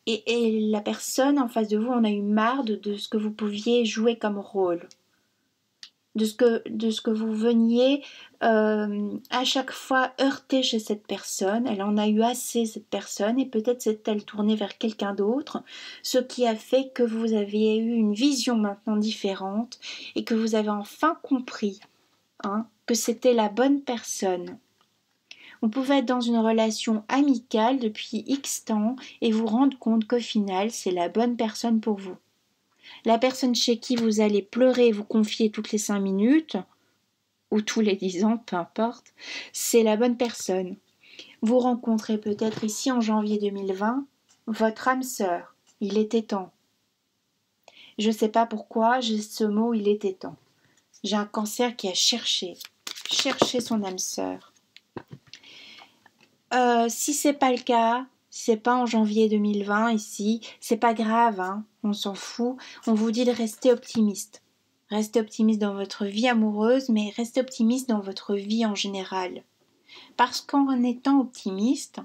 et la personne en face de vous en a eu marre de ce que vous pouviez jouer comme rôle. De ce que vous veniez à chaque fois heurter chez cette personne. Elle en a eu assez, cette personne, et peut-être s'est-elle tournée vers quelqu'un d'autre, ce qui a fait que vous avez eu une vision maintenant différente et que vous avez enfin compris que que c'était la bonne personne. Vous pouvez être dans une relation amicale depuis X temps et vous rendre compte qu'au final, c'est la bonne personne pour vous. La personne chez qui vous allez pleurer et vous confier toutes les 5 minutes, ou tous les 10 ans, peu importe, c'est la bonne personne. Vous rencontrez peut-être ici en janvier 2020 votre âme sœur. Il était temps. Je ne sais pas pourquoi j'ai ce mot « il était temps ». J'ai un cancer qui a cherché son âme sœur. Si c'est pas le cas, c'est pas en janvier 2020 ici, c'est pas grave, hein, on s'en fout. On vous dit de rester optimiste. Restez optimiste dans votre vie amoureuse, mais restez optimiste dans votre vie en général. Parce qu'en étant optimiste,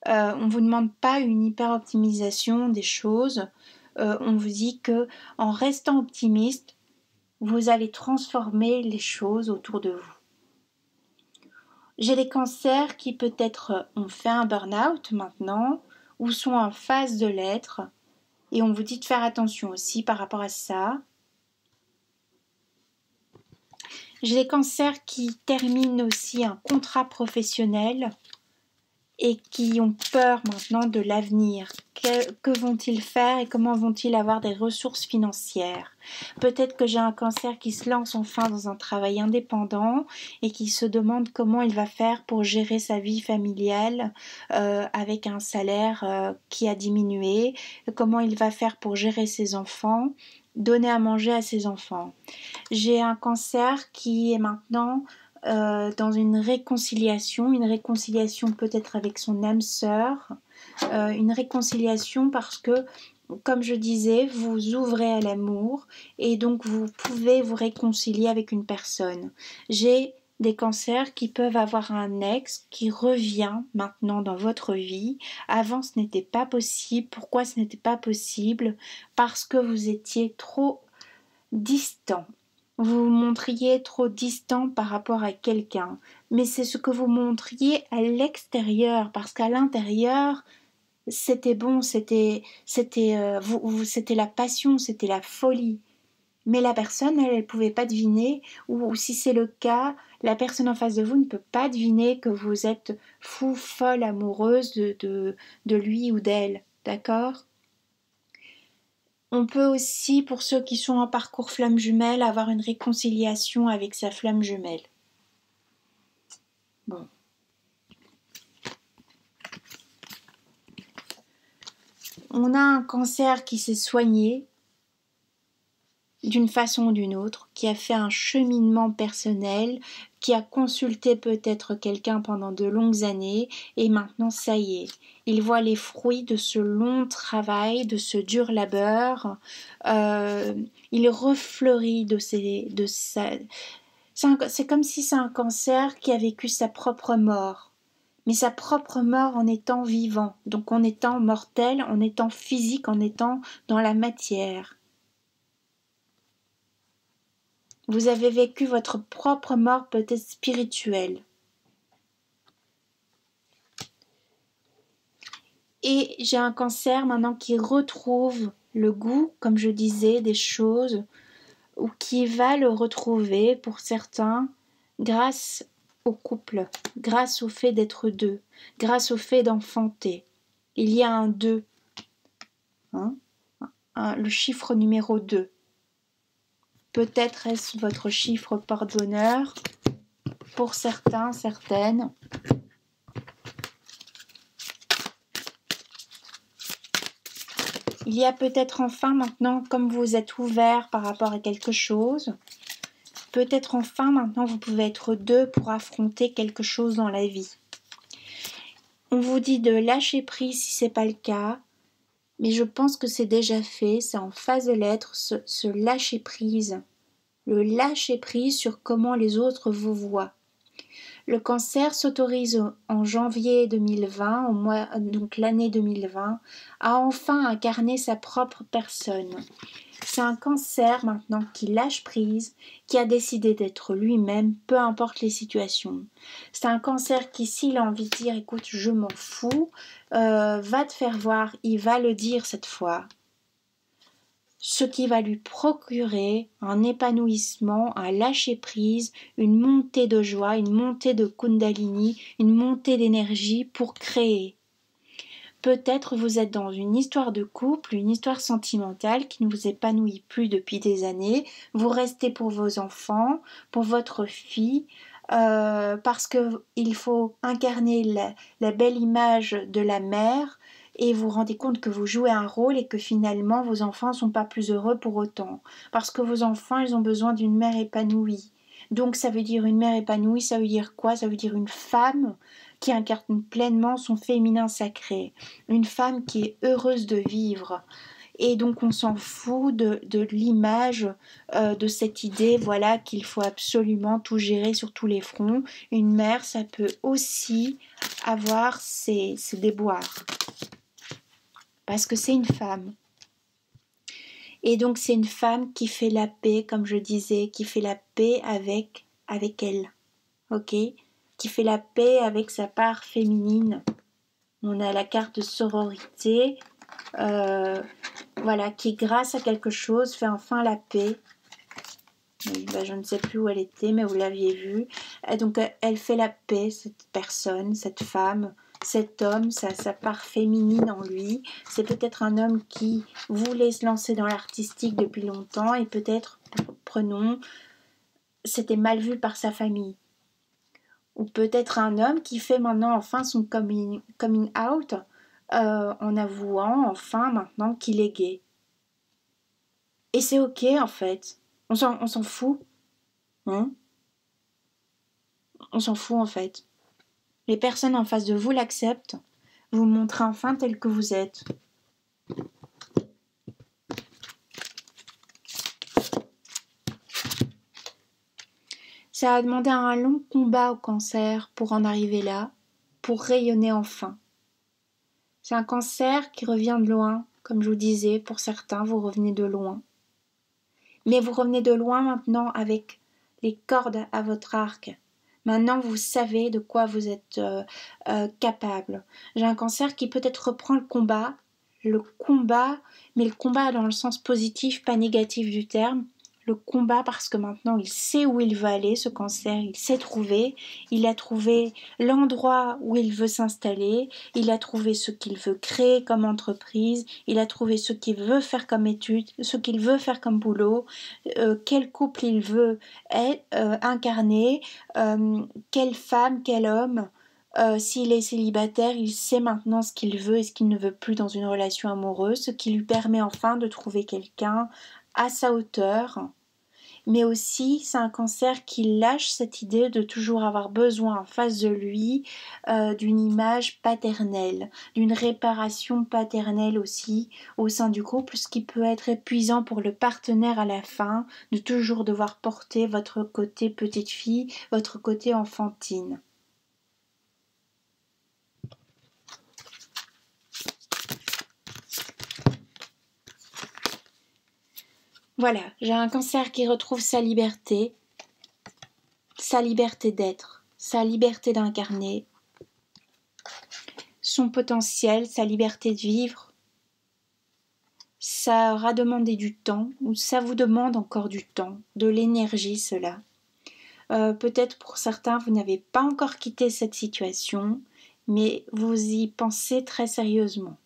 on ne vous demande pas une hyper-optimisation des choses. On vous dit que en restant optimiste, vous allez transformer les choses autour de vous. J'ai des cancers qui peut-être ont fait un burn-out maintenant ou sont en phase de l'être et on vous dit de faire attention aussi par rapport à ça. J'ai des cancers qui terminent aussi un contrat professionnel et qui ont peur maintenant de l'avenir. Que vont-ils faire et comment vont-ils avoir des ressources financières? Peut-être que j'ai un cancer qui se lance enfin dans un travail indépendant et qui se demande comment il va faire pour gérer sa vie familiale avec un salaire qui a diminué, comment il va faire pour gérer ses enfants, donner à manger à ses enfants. J'ai un cancer qui est maintenant dans une réconciliation peut-être avec son âme sœur, une réconciliation parce que, comme je disais, vous ouvrez à l'amour et donc vous pouvez vous réconcilier avec une personne. J'ai des cancers qui peuvent avoir un ex qui revient maintenant dans votre vie. Avant, ce n'était pas possible. Pourquoi ce n'était pas possible? Parce que vous étiez trop distant. Vous vous montriez trop distant par rapport à quelqu'un, mais c'est ce que vous montriez à l'extérieur, parce qu'à l'intérieur, c'était bon, c'était la passion, c'était la folie. Mais la personne, elle ne pouvait pas deviner, ou si c'est le cas, la personne en face de vous ne peut pas deviner que vous êtes fou, folle, amoureuse de lui ou d'elle, d'accord ? On peut aussi, pour ceux qui sont en parcours flamme jumelle, avoir une réconciliation avec sa flamme jumelle. Bon. On a un cancer qui s'est soigné d'une façon ou d'une autre, qui a fait un cheminement personnel, qui a consulté peut-être quelqu'un pendant de longues années, et maintenant ça y est, il voit les fruits de ce long travail, de ce dur labeur, il refleurit c'est comme si c'est un cancer qui a vécu sa propre mort, mais sa propre mort en étant vivant, donc en étant mortel, en étant physique, en étant dans la matière. Vous avez vécu votre propre mort peut-être spirituelle. Et j'ai un cancer maintenant qui retrouve le goût, comme je disais, des choses, ou qui va le retrouver pour certains grâce au couple, grâce au fait d'être deux, grâce au fait d'enfanter. Il y a un 2, hein, le chiffre numéro 2. Peut-être est-ce votre chiffre porte-bonheur pour certains, certaines. Il y a peut-être enfin maintenant, comme vous êtes ouvert par rapport à quelque chose, peut-être enfin maintenant vous pouvez être deux pour affronter quelque chose dans la vie. On vous dit de lâcher prise si ce n'est pas le cas, mais je pense que c'est déjà fait, c'est en phase de l'être, ce lâcher prise. Le lâcher prise sur comment les autres vous voient. Le cancer s'autorise en janvier 2020, donc l'année 2020, à enfin incarner sa propre personne. C'est un cancer maintenant qui lâche prise, qui a décidé d'être lui-même, peu importe les situations. C'est un cancer qui, s'il a envie de dire « écoute, je m'en fous », va te faire voir, il va le dire cette fois. ce qui va lui procurer un épanouissement, un lâcher-prise, une montée de joie, une montée de Kundalini, une montée d'énergie pour créer. Peut-être vous êtes dans une histoire de couple, une histoire sentimentale qui ne vous épanouit plus depuis des années. Vous restez pour vos enfants, pour votre fille, parce qu'il faut incarner la belle image de la mère et vous vous rendez compte que vous jouez un rôle et que finalement vos enfants ne sont pas plus heureux pour autant. Parce que vos enfants, ils ont besoin d'une mère épanouie. Donc ça veut dire une mère épanouie, ça veut dire quoi? Ça veut dire une femme qui incarne pleinement son féminin sacré, une femme qui est heureuse de vivre. Et donc on s'en fout de l'image, de cette idée, voilà, qu'il faut absolument tout gérer sur tous les fronts. Une mère, ça peut aussi avoir ses déboires, parce que c'est une femme. Et donc c'est une femme qui fait la paix, comme je disais, qui fait la paix avec elle, ok? Qui fait la paix avec sa part féminine. On a la carte de sororité, voilà, qui grâce à quelque chose fait enfin la paix. Je ne sais plus où elle était, mais vous l'aviez vue. Et donc elle fait la paix, cette personne, cette femme, cet homme, sa part féminine en lui. C'est peut-être un homme qui voulait se lancer dans l'artistique depuis longtemps et peut-être, prenons, c'était mal vu par sa famille. Ou peut-être un homme qui fait maintenant enfin son coming out en avouant enfin maintenant qu'il est gay. Et c'est ok en fait. On s'en fout. Hein? On s'en fout en fait. Les personnes en face de vous l'acceptent. Vous montrez enfin tel que vous êtes. Ça a demandé un long combat au cancer pour en arriver là, pour rayonner enfin. C'est un cancer qui revient de loin, comme je vous disais, pour certains, vous revenez de loin. Mais vous revenez de loin maintenant avec les cordes à votre arc. Maintenant, vous savez de quoi vous êtes capable. J'ai un cancer qui peut-être reprend mais le combat dans le sens positif, pas négatif du terme. Le combat parce que maintenant il sait où il veut aller, ce cancer, il s'est trouvé, il a trouvé l'endroit où il veut s'installer, il a trouvé ce qu'il veut créer comme entreprise, il a trouvé ce qu'il veut faire comme étude, ce qu'il veut faire comme boulot, quel couple il veut incarner, quelle femme, quel homme. S'il est célibataire, il sait maintenant ce qu'il veut et ce qu'il ne veut plus dans une relation amoureuse, ce qui lui permet enfin de trouver quelqu'un à sa hauteur. Mais aussi, c'est un cancer qui lâche cette idée de toujours avoir besoin en face de lui d'une image paternelle, d'une réparation paternelle aussi au sein du couple, ce qui peut être épuisant pour le partenaire à la fin, de toujours devoir porter votre côté petite fille, votre côté enfantine. Voilà, j'ai un cancer qui retrouve sa liberté d'être, sa liberté d'incarner, son potentiel, sa liberté de vivre. Ça aura demandé du temps, ou ça vous demande encore du temps, de l'énergie cela. Peut-être pour certains, vous n'avez pas encore quitté cette situation, mais vous y pensez très sérieusement.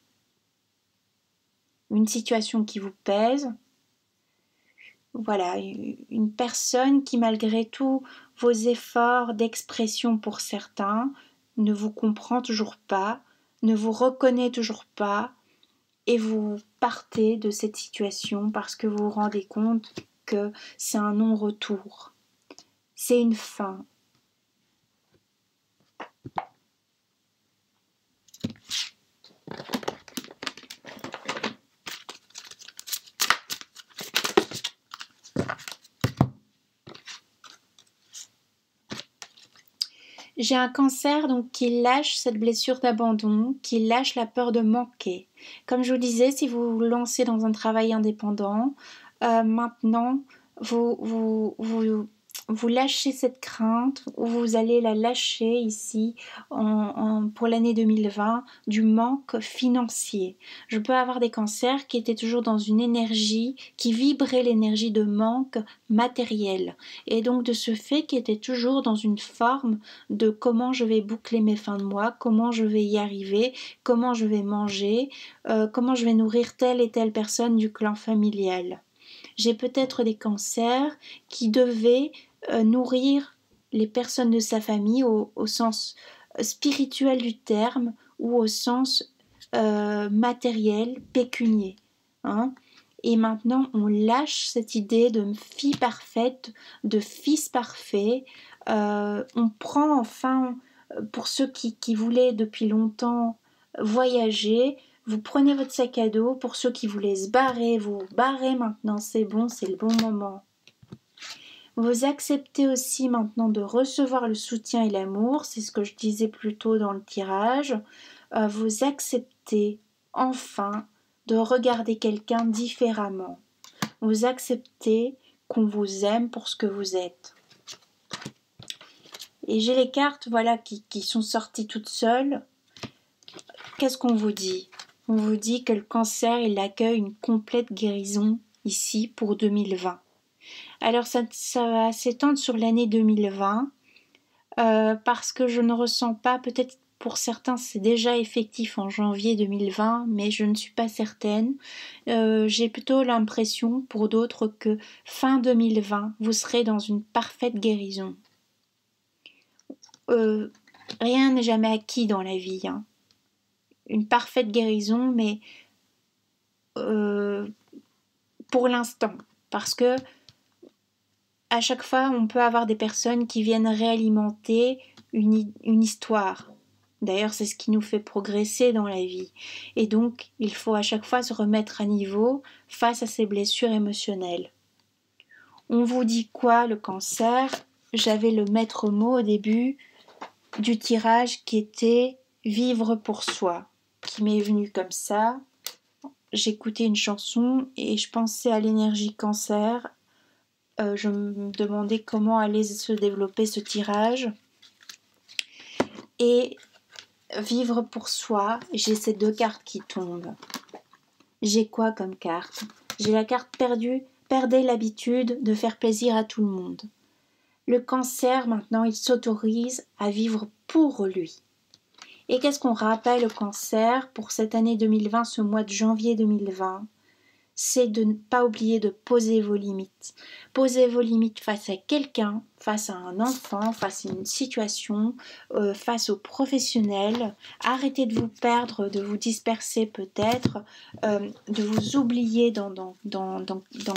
Une situation qui vous pèse, voilà, une personne qui malgré tous vos efforts d'expression pour certains ne vous comprend toujours pas, ne vous reconnaît toujours pas et vous partez de cette situation parce que vous vous rendez compte que c'est un non-retour, c'est une fin. J'ai un cancer donc qui lâche cette blessure d'abandon, qui lâche la peur de manquer. Comme je vous disais, si vous vous lancez dans un travail indépendant, maintenant vous vous lâchez cette crainte, ou vous allez la lâcher ici pour l'année 2020 du manque financier. Je peux avoir des cancers qui étaient toujours dans une énergie, qui vibrait l'énergie de manque matériel, et donc de ce fait qui étaient toujours dans une forme de comment je vais boucler mes fins de mois, comment je vais y arriver, comment je vais manger, comment je vais nourrir telle et telle personne du clan familial. J'ai peut-être des cancers qui devaient nourrir les personnes de sa famille au sens spirituel du terme ou au sens matériel, pécunier. Hein. Et maintenant, on lâche cette idée de fille parfaite, de fils parfait. On prend enfin, pour ceux qui voulaient depuis longtemps voyager, vous prenez votre sac à dos. Pour ceux qui voulaient se barrer, vous barrez maintenant, c'est bon, c'est le bon moment. Vous acceptez aussi maintenant de recevoir le soutien et l'amour, c'est ce que je disais plus tôt dans le tirage. Vous acceptez enfin de regarder quelqu'un différemment. Vous acceptez qu'on vous aime pour ce que vous êtes. Et j'ai les cartes voilà, qui sont sorties toutes seules. Qu'est-ce qu'on vous dit ? On vous dit que le cancer, il accueille une complète guérison ici pour 2020. Alors ça va s'étendre sur l'année 2020 parce que je ne ressens pas, peut-être pour certains c'est déjà effectif en janvier 2020, mais je ne suis pas certaine. J'ai plutôt l'impression pour d'autres que fin 2020, vous serez dans une parfaite guérison. Rien n'est jamais acquis dans la vie. Hein. Une parfaite guérison, mais pour l'instant, parce que à chaque fois, on peut avoir des personnes qui viennent réalimenter une histoire. D'ailleurs, c'est ce qui nous fait progresser dans la vie. Et donc, il faut à chaque fois se remettre à niveau face à ces blessures émotionnelles. On vous dit quoi, le cancer ? J'avais le maître mot au début du tirage qui était « vivre pour soi », qui m'est venu comme ça. J'écoutais une chanson et je pensais à l'énergie cancer. Je me demandais comment allait se développer ce tirage. Et vivre pour soi, j'ai ces deux cartes qui tombent. J'ai quoi comme carte ? J'ai la carte perdue, perdez l'habitude de faire plaisir à tout le monde. Le cancer, maintenant, il s'autorise à vivre pour lui. Et qu'est-ce qu'on rappelle au cancer pour cette année 2020, ce mois de janvier 2020 ? C'est de ne pas oublier de poser vos limites. Posez vos limites face à quelqu'un, face à un enfant, face à une situation, face aux professionnels. Arrêtez de vous perdre, de vous disperser peut-être, de vous oublier dans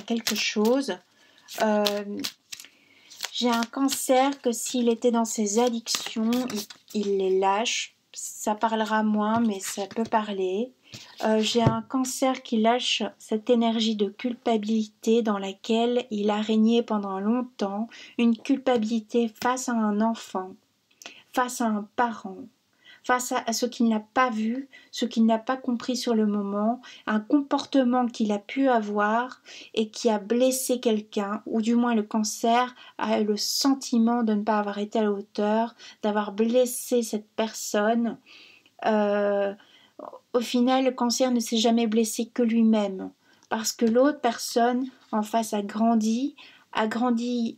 quelque chose. J'ai un cancer que s'il était dans ses addictions, il les lâche. Ça parlera moins, mais ça peut parler. J'ai un cancer qui lâche cette énergie de culpabilité dans laquelle il a régné pendant longtemps, une culpabilité face à un enfant, face à un parent, face à ce qu'il n'a pas vu, ce qu'il n'a pas compris sur le moment, un comportement qu'il a pu avoir et qui a blessé quelqu'un, ou du moins le cancer a le sentiment de ne pas avoir été à la hauteur, d'avoir blessé cette personne. Au final, le cancer ne s'est jamais blessé que lui-même, parce que l'autre personne en face a grandi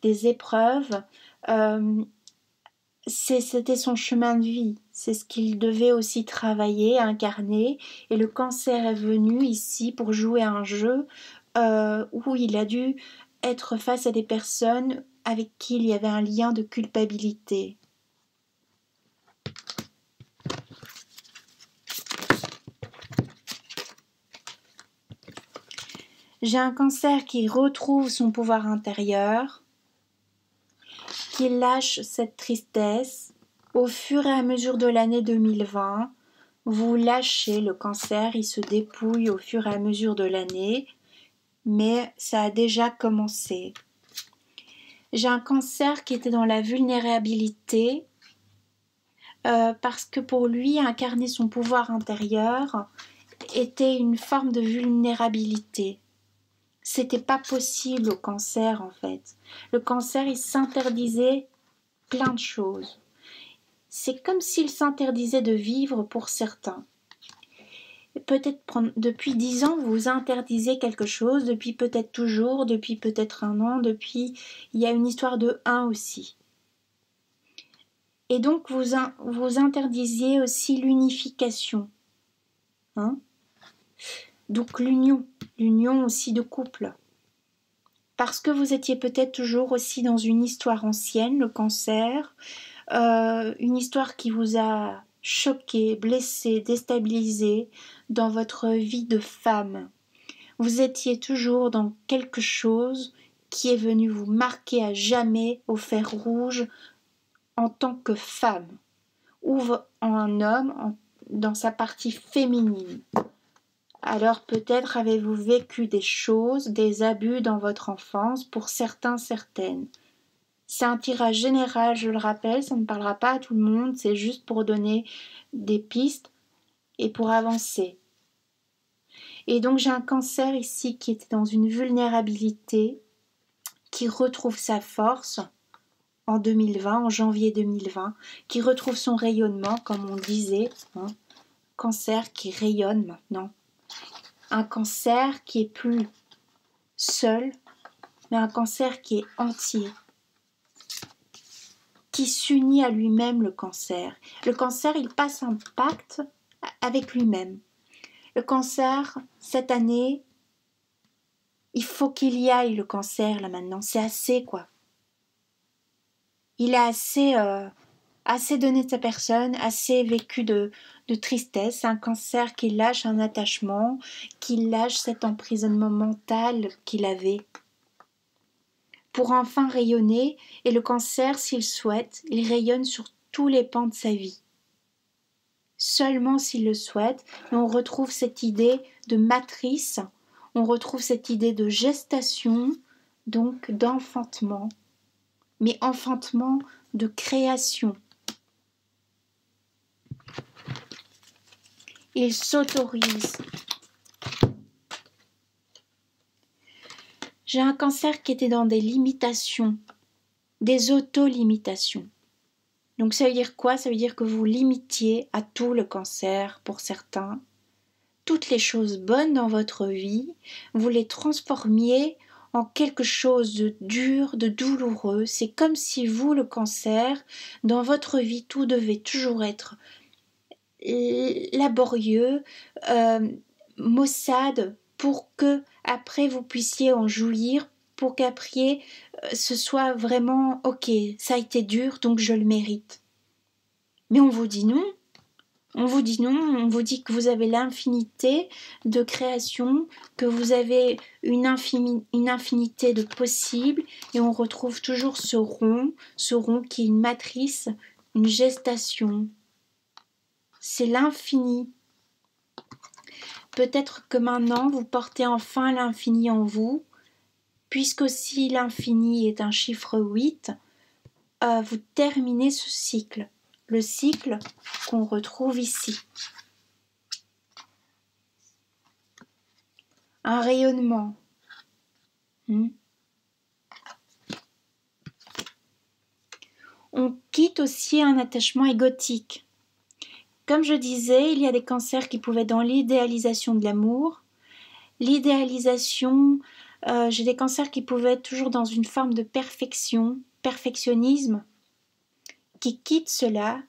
des épreuves. C'était son chemin de vie, c'est ce qu'il devait aussi travailler, incarner, et le cancer est venu ici pour jouer un jeu où il a dû être face à des personnes avec qui il y avait un lien de culpabilité. J'ai un cancer qui retrouve son pouvoir intérieur, qui lâche cette tristesse. Au fur et à mesure de l'année 2020, vous lâchez le cancer, il se dépouille au fur et à mesure de l'année, mais ça a déjà commencé. J'ai un cancer qui était dans la vulnérabilité, parce que pour lui, incarner son pouvoir intérieur était une forme de vulnérabilité. C'était pas possible au cancer en fait. Le cancer, il s'interdisait plein de choses. C'est comme s'il s'interdisait de vivre pour certains. Peut-être depuis 10 ans, vous interdisez quelque chose, depuis peut-être toujours, depuis peut-être un an, depuis... Il y a une histoire de un aussi. Et donc, vous interdisiez aussi l'unification. Hein? Donc, l'union aussi de couple. Parce que vous étiez peut-être toujours aussi dans une histoire ancienne, le cancer, une histoire qui vous a choqué, blessé, déstabilisé dans votre vie de femme. Vous étiez toujours dans quelque chose qui est venu vous marquer à jamais au fer rouge en tant que femme, ou en un homme dans sa partie féminine. Alors peut-être avez-vous vécu des choses, des abus dans votre enfance, pour certains, certaines. C'est un tirage général, je le rappelle, ça ne parlera pas à tout le monde, c'est juste pour donner des pistes et pour avancer. Et donc j'ai un cancer ici qui était dans une vulnérabilité, qui retrouve sa force en 2020, en janvier 2020, qui retrouve son rayonnement, comme on disait, hein, cancer qui rayonne maintenant. Un cancer qui est plus seul, mais un cancer qui est entier, qui s'unit à lui-même, le cancer. Le cancer, il passe un pacte avec lui-même. Le cancer, cette année, il faut qu'il y aille, le cancer, là maintenant. C'est assez, quoi. Il a assez donné de sa personne, assez vécu de tristesse. Un cancer qui lâche un attachement, qui lâche cet emprisonnement mental qu'il avait. Pour enfin rayonner, et le cancer, s'il souhaite, il rayonne sur tous les pans de sa vie. Seulement s'il le souhaite, et on retrouve cette idée de matrice, on retrouve cette idée de gestation, donc d'enfantement, mais enfantement de création. Il s'autorise. J'ai un cancer qui était dans des limitations, des auto-limitations. Donc ça veut dire quoi? Ça veut dire que vous limitiez à tout le cancer pour certains. Toutes les choses bonnes dans votre vie, vous les transformiez en quelque chose de dur, de douloureux. C'est comme si vous, le cancer, dans votre vie, tout devait toujours être laborieux, maussade, pour que après vous puissiez en jouir, pour qu'après ce soit vraiment ok, ça a été dur donc je le mérite. Mais on vous dit non. On vous dit non, on vous dit que vous avez l'infinité de création, que vous avez une infinité de possibles, et on retrouve toujours ce rond qui est une matrice, une gestation. C'est l'infini. Peut-être que maintenant vous portez enfin l'infini en vous, puisqu'aussi l'infini est un chiffre 8, vous terminez ce cycle. Le cycle qu'on retrouve ici. Un rayonnement. On quitte aussi un attachement égotique. Comme je disais, il y a des cancers qui pouvaient être dans l'idéalisation de l'amour. L'idéalisation, j'ai des cancers qui pouvaient être toujours dans une forme de perfectionnisme, qui quitte cela,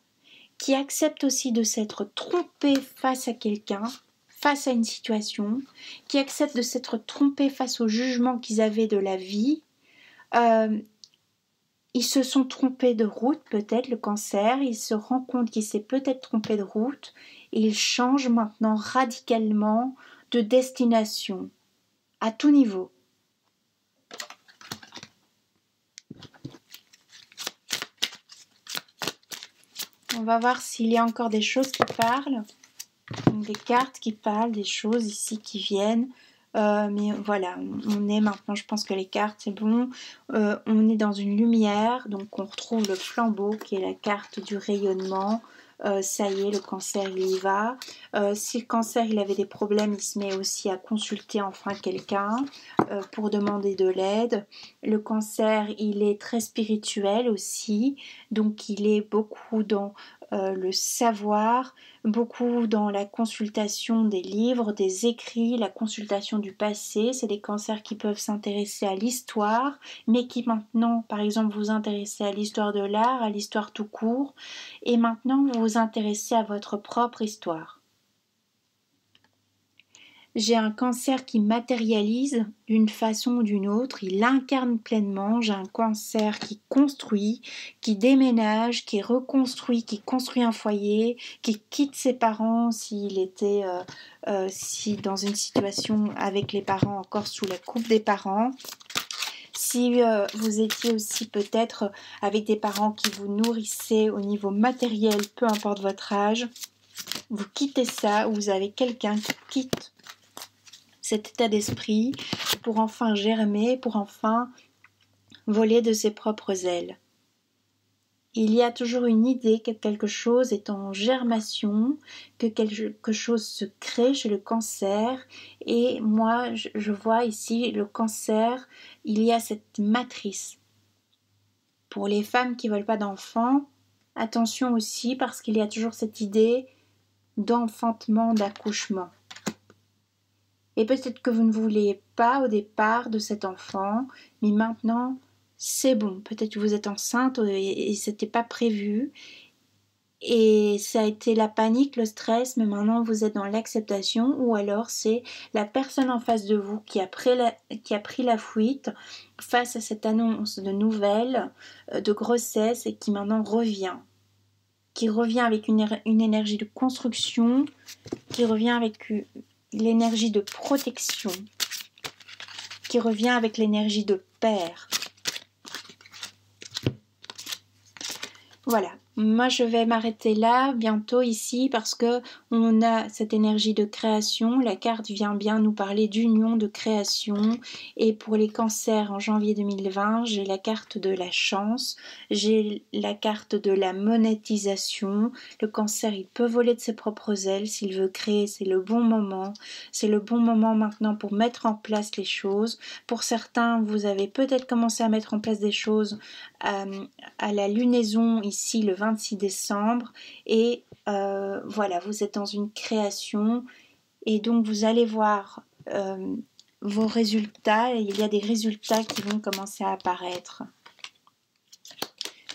qui accepte aussi de s'être trompé face à quelqu'un, face à une situation, qui accepte de s'être trompé face au jugement qu'ils avaient de la vie. Ils se sont trompés de route, peut-être, le cancer, il se rend compte qu'il s'est peut-être trompé de route, et il change maintenant radicalement de destination, à tout niveau. On va voir s'il y a encore des choses qui parlent, des cartes qui parlent, des choses ici qui viennent. Mais voilà, on est maintenant, je pense que les cartes c'est bon, on est dans une lumière, donc on retrouve le flambeau qui est la carte du rayonnement, ça y est, le cancer il y va. Si le cancer il avait des problèmes, il se met aussi à consulter enfin quelqu'un pour demander de l'aide. Le cancer il est très spirituel aussi, donc il est beaucoup dans le savoir, beaucoup dans la consultation des livres, des écrits, la consultation du passé. C'est des cancers qui peuvent s'intéresser à l'histoire, mais qui maintenant, par exemple, vous intéressez à l'histoire de l'art, à l'histoire tout court, et maintenant vous vous intéressez à votre propre histoire. J'ai un cancer qui matérialise d'une façon ou d'une autre, il incarne pleinement. J'ai un cancer qui construit, qui déménage, qui reconstruit, qui construit un foyer, qui quitte ses parents s'il était si dans une situation avec les parents, encore sous la coupe des parents. Si vous étiez aussi peut-être avec des parents qui vous nourrissaient au niveau matériel, peu importe votre âge, vous quittez ça, ou vous avez quelqu'un qui quitte cet état d'esprit pour enfin germer, pour enfin voler de ses propres ailes. Il y a toujours une idée que quelque chose est en germation, que quelque chose se crée chez le cancer, et moi je vois ici le cancer, il y a cette matrice. Pour les femmes qui ne veulent pas d'enfants, attention aussi parce qu'il y a toujours cette idée d'enfantement, d'accouchement. Et peut-être que vous ne vouliez pas au départ de cet enfant, mais maintenant, c'est bon. Peut-être que vous êtes enceinte et c'était pas prévu. Et ça a été la panique, le stress, mais maintenant vous êtes dans l'acceptation. Ou alors c'est la personne en face de vous qui a pris la fuite face à cette annonce de nouvelles, de grossesse, et qui maintenant revient. Qui revient avec une énergie de construction, qui revient avec l'énergie de protection, qui revient avec l'énergie de père. Voilà, moi je vais m'arrêter là bientôt ici parce que on a cette énergie de création. La carte vient bien nous parler d'union, de création. Et pour les cancers en janvier 2020, j'ai la carte de la chance, j'ai la carte de la monétisation. Le cancer, il peut voler de ses propres ailes s'il veut créer, c'est le bon moment. C'est le bon moment maintenant pour mettre en place les choses. Pour certains, vous avez peut-être commencé à mettre en place des choses à la lunaison ici le 26 décembre et voilà, vous êtes dans une création et donc vous allez voir vos résultats, et il y a des résultats qui vont commencer à apparaître.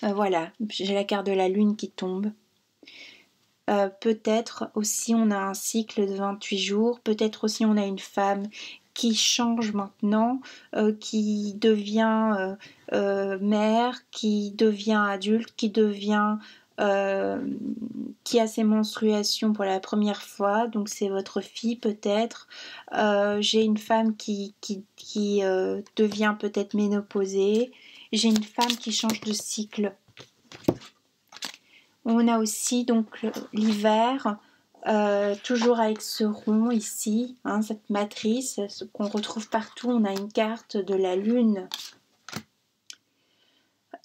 Voilà, j'ai la carte de la lune qui tombe. Peut-être aussi on a un cycle de 28 jours, peut-être aussi on a une femme qui change maintenant, qui devient mère, qui devient adulte, qui a ses menstruations pour la première fois, donc c'est votre fille peut-être. J'ai une femme qui devient peut-être ménopausée. J'ai une femme qui change de cycle. On a aussi donc l'hiver, toujours avec ce rond ici, hein, cette matrice, ce qu'on retrouve partout. On a une carte de la lune.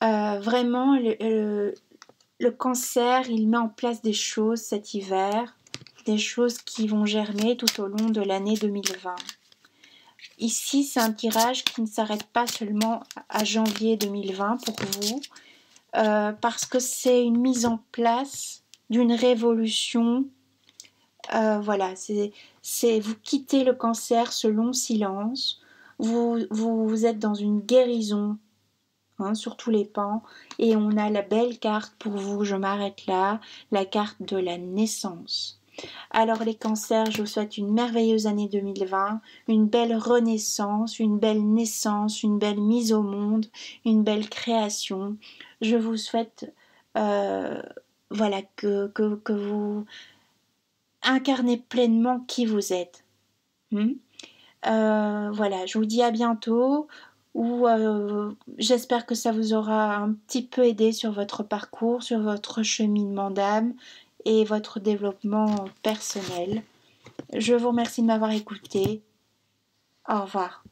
Vraiment, le cancer, il met en place des choses cet hiver, des choses qui vont germer tout au long de l'année 2020. Ici, c'est un tirage qui ne s'arrête pas seulement à janvier 2020 pour vous, parce que c'est une mise en place d'une révolution. Voilà, vous quittez le cancer, ce long silence, vous êtes dans une guérison, hein, sur tous les pans, et on a la belle carte pour vous, je m'arrête là, la carte de la naissance. Alors les cancers, je vous souhaite une merveilleuse année 2020, une belle renaissance, une belle naissance, une belle mise au monde, une belle création. Je vous souhaite voilà, que vous incarnez pleinement qui vous êtes. Voilà, je vous dis à bientôt, ou j'espère que ça vous aura un petit peu aidé sur votre parcours, sur votre cheminement d'âme et votre développement personnel. Je vous remercie de m'avoir écouté. Au revoir.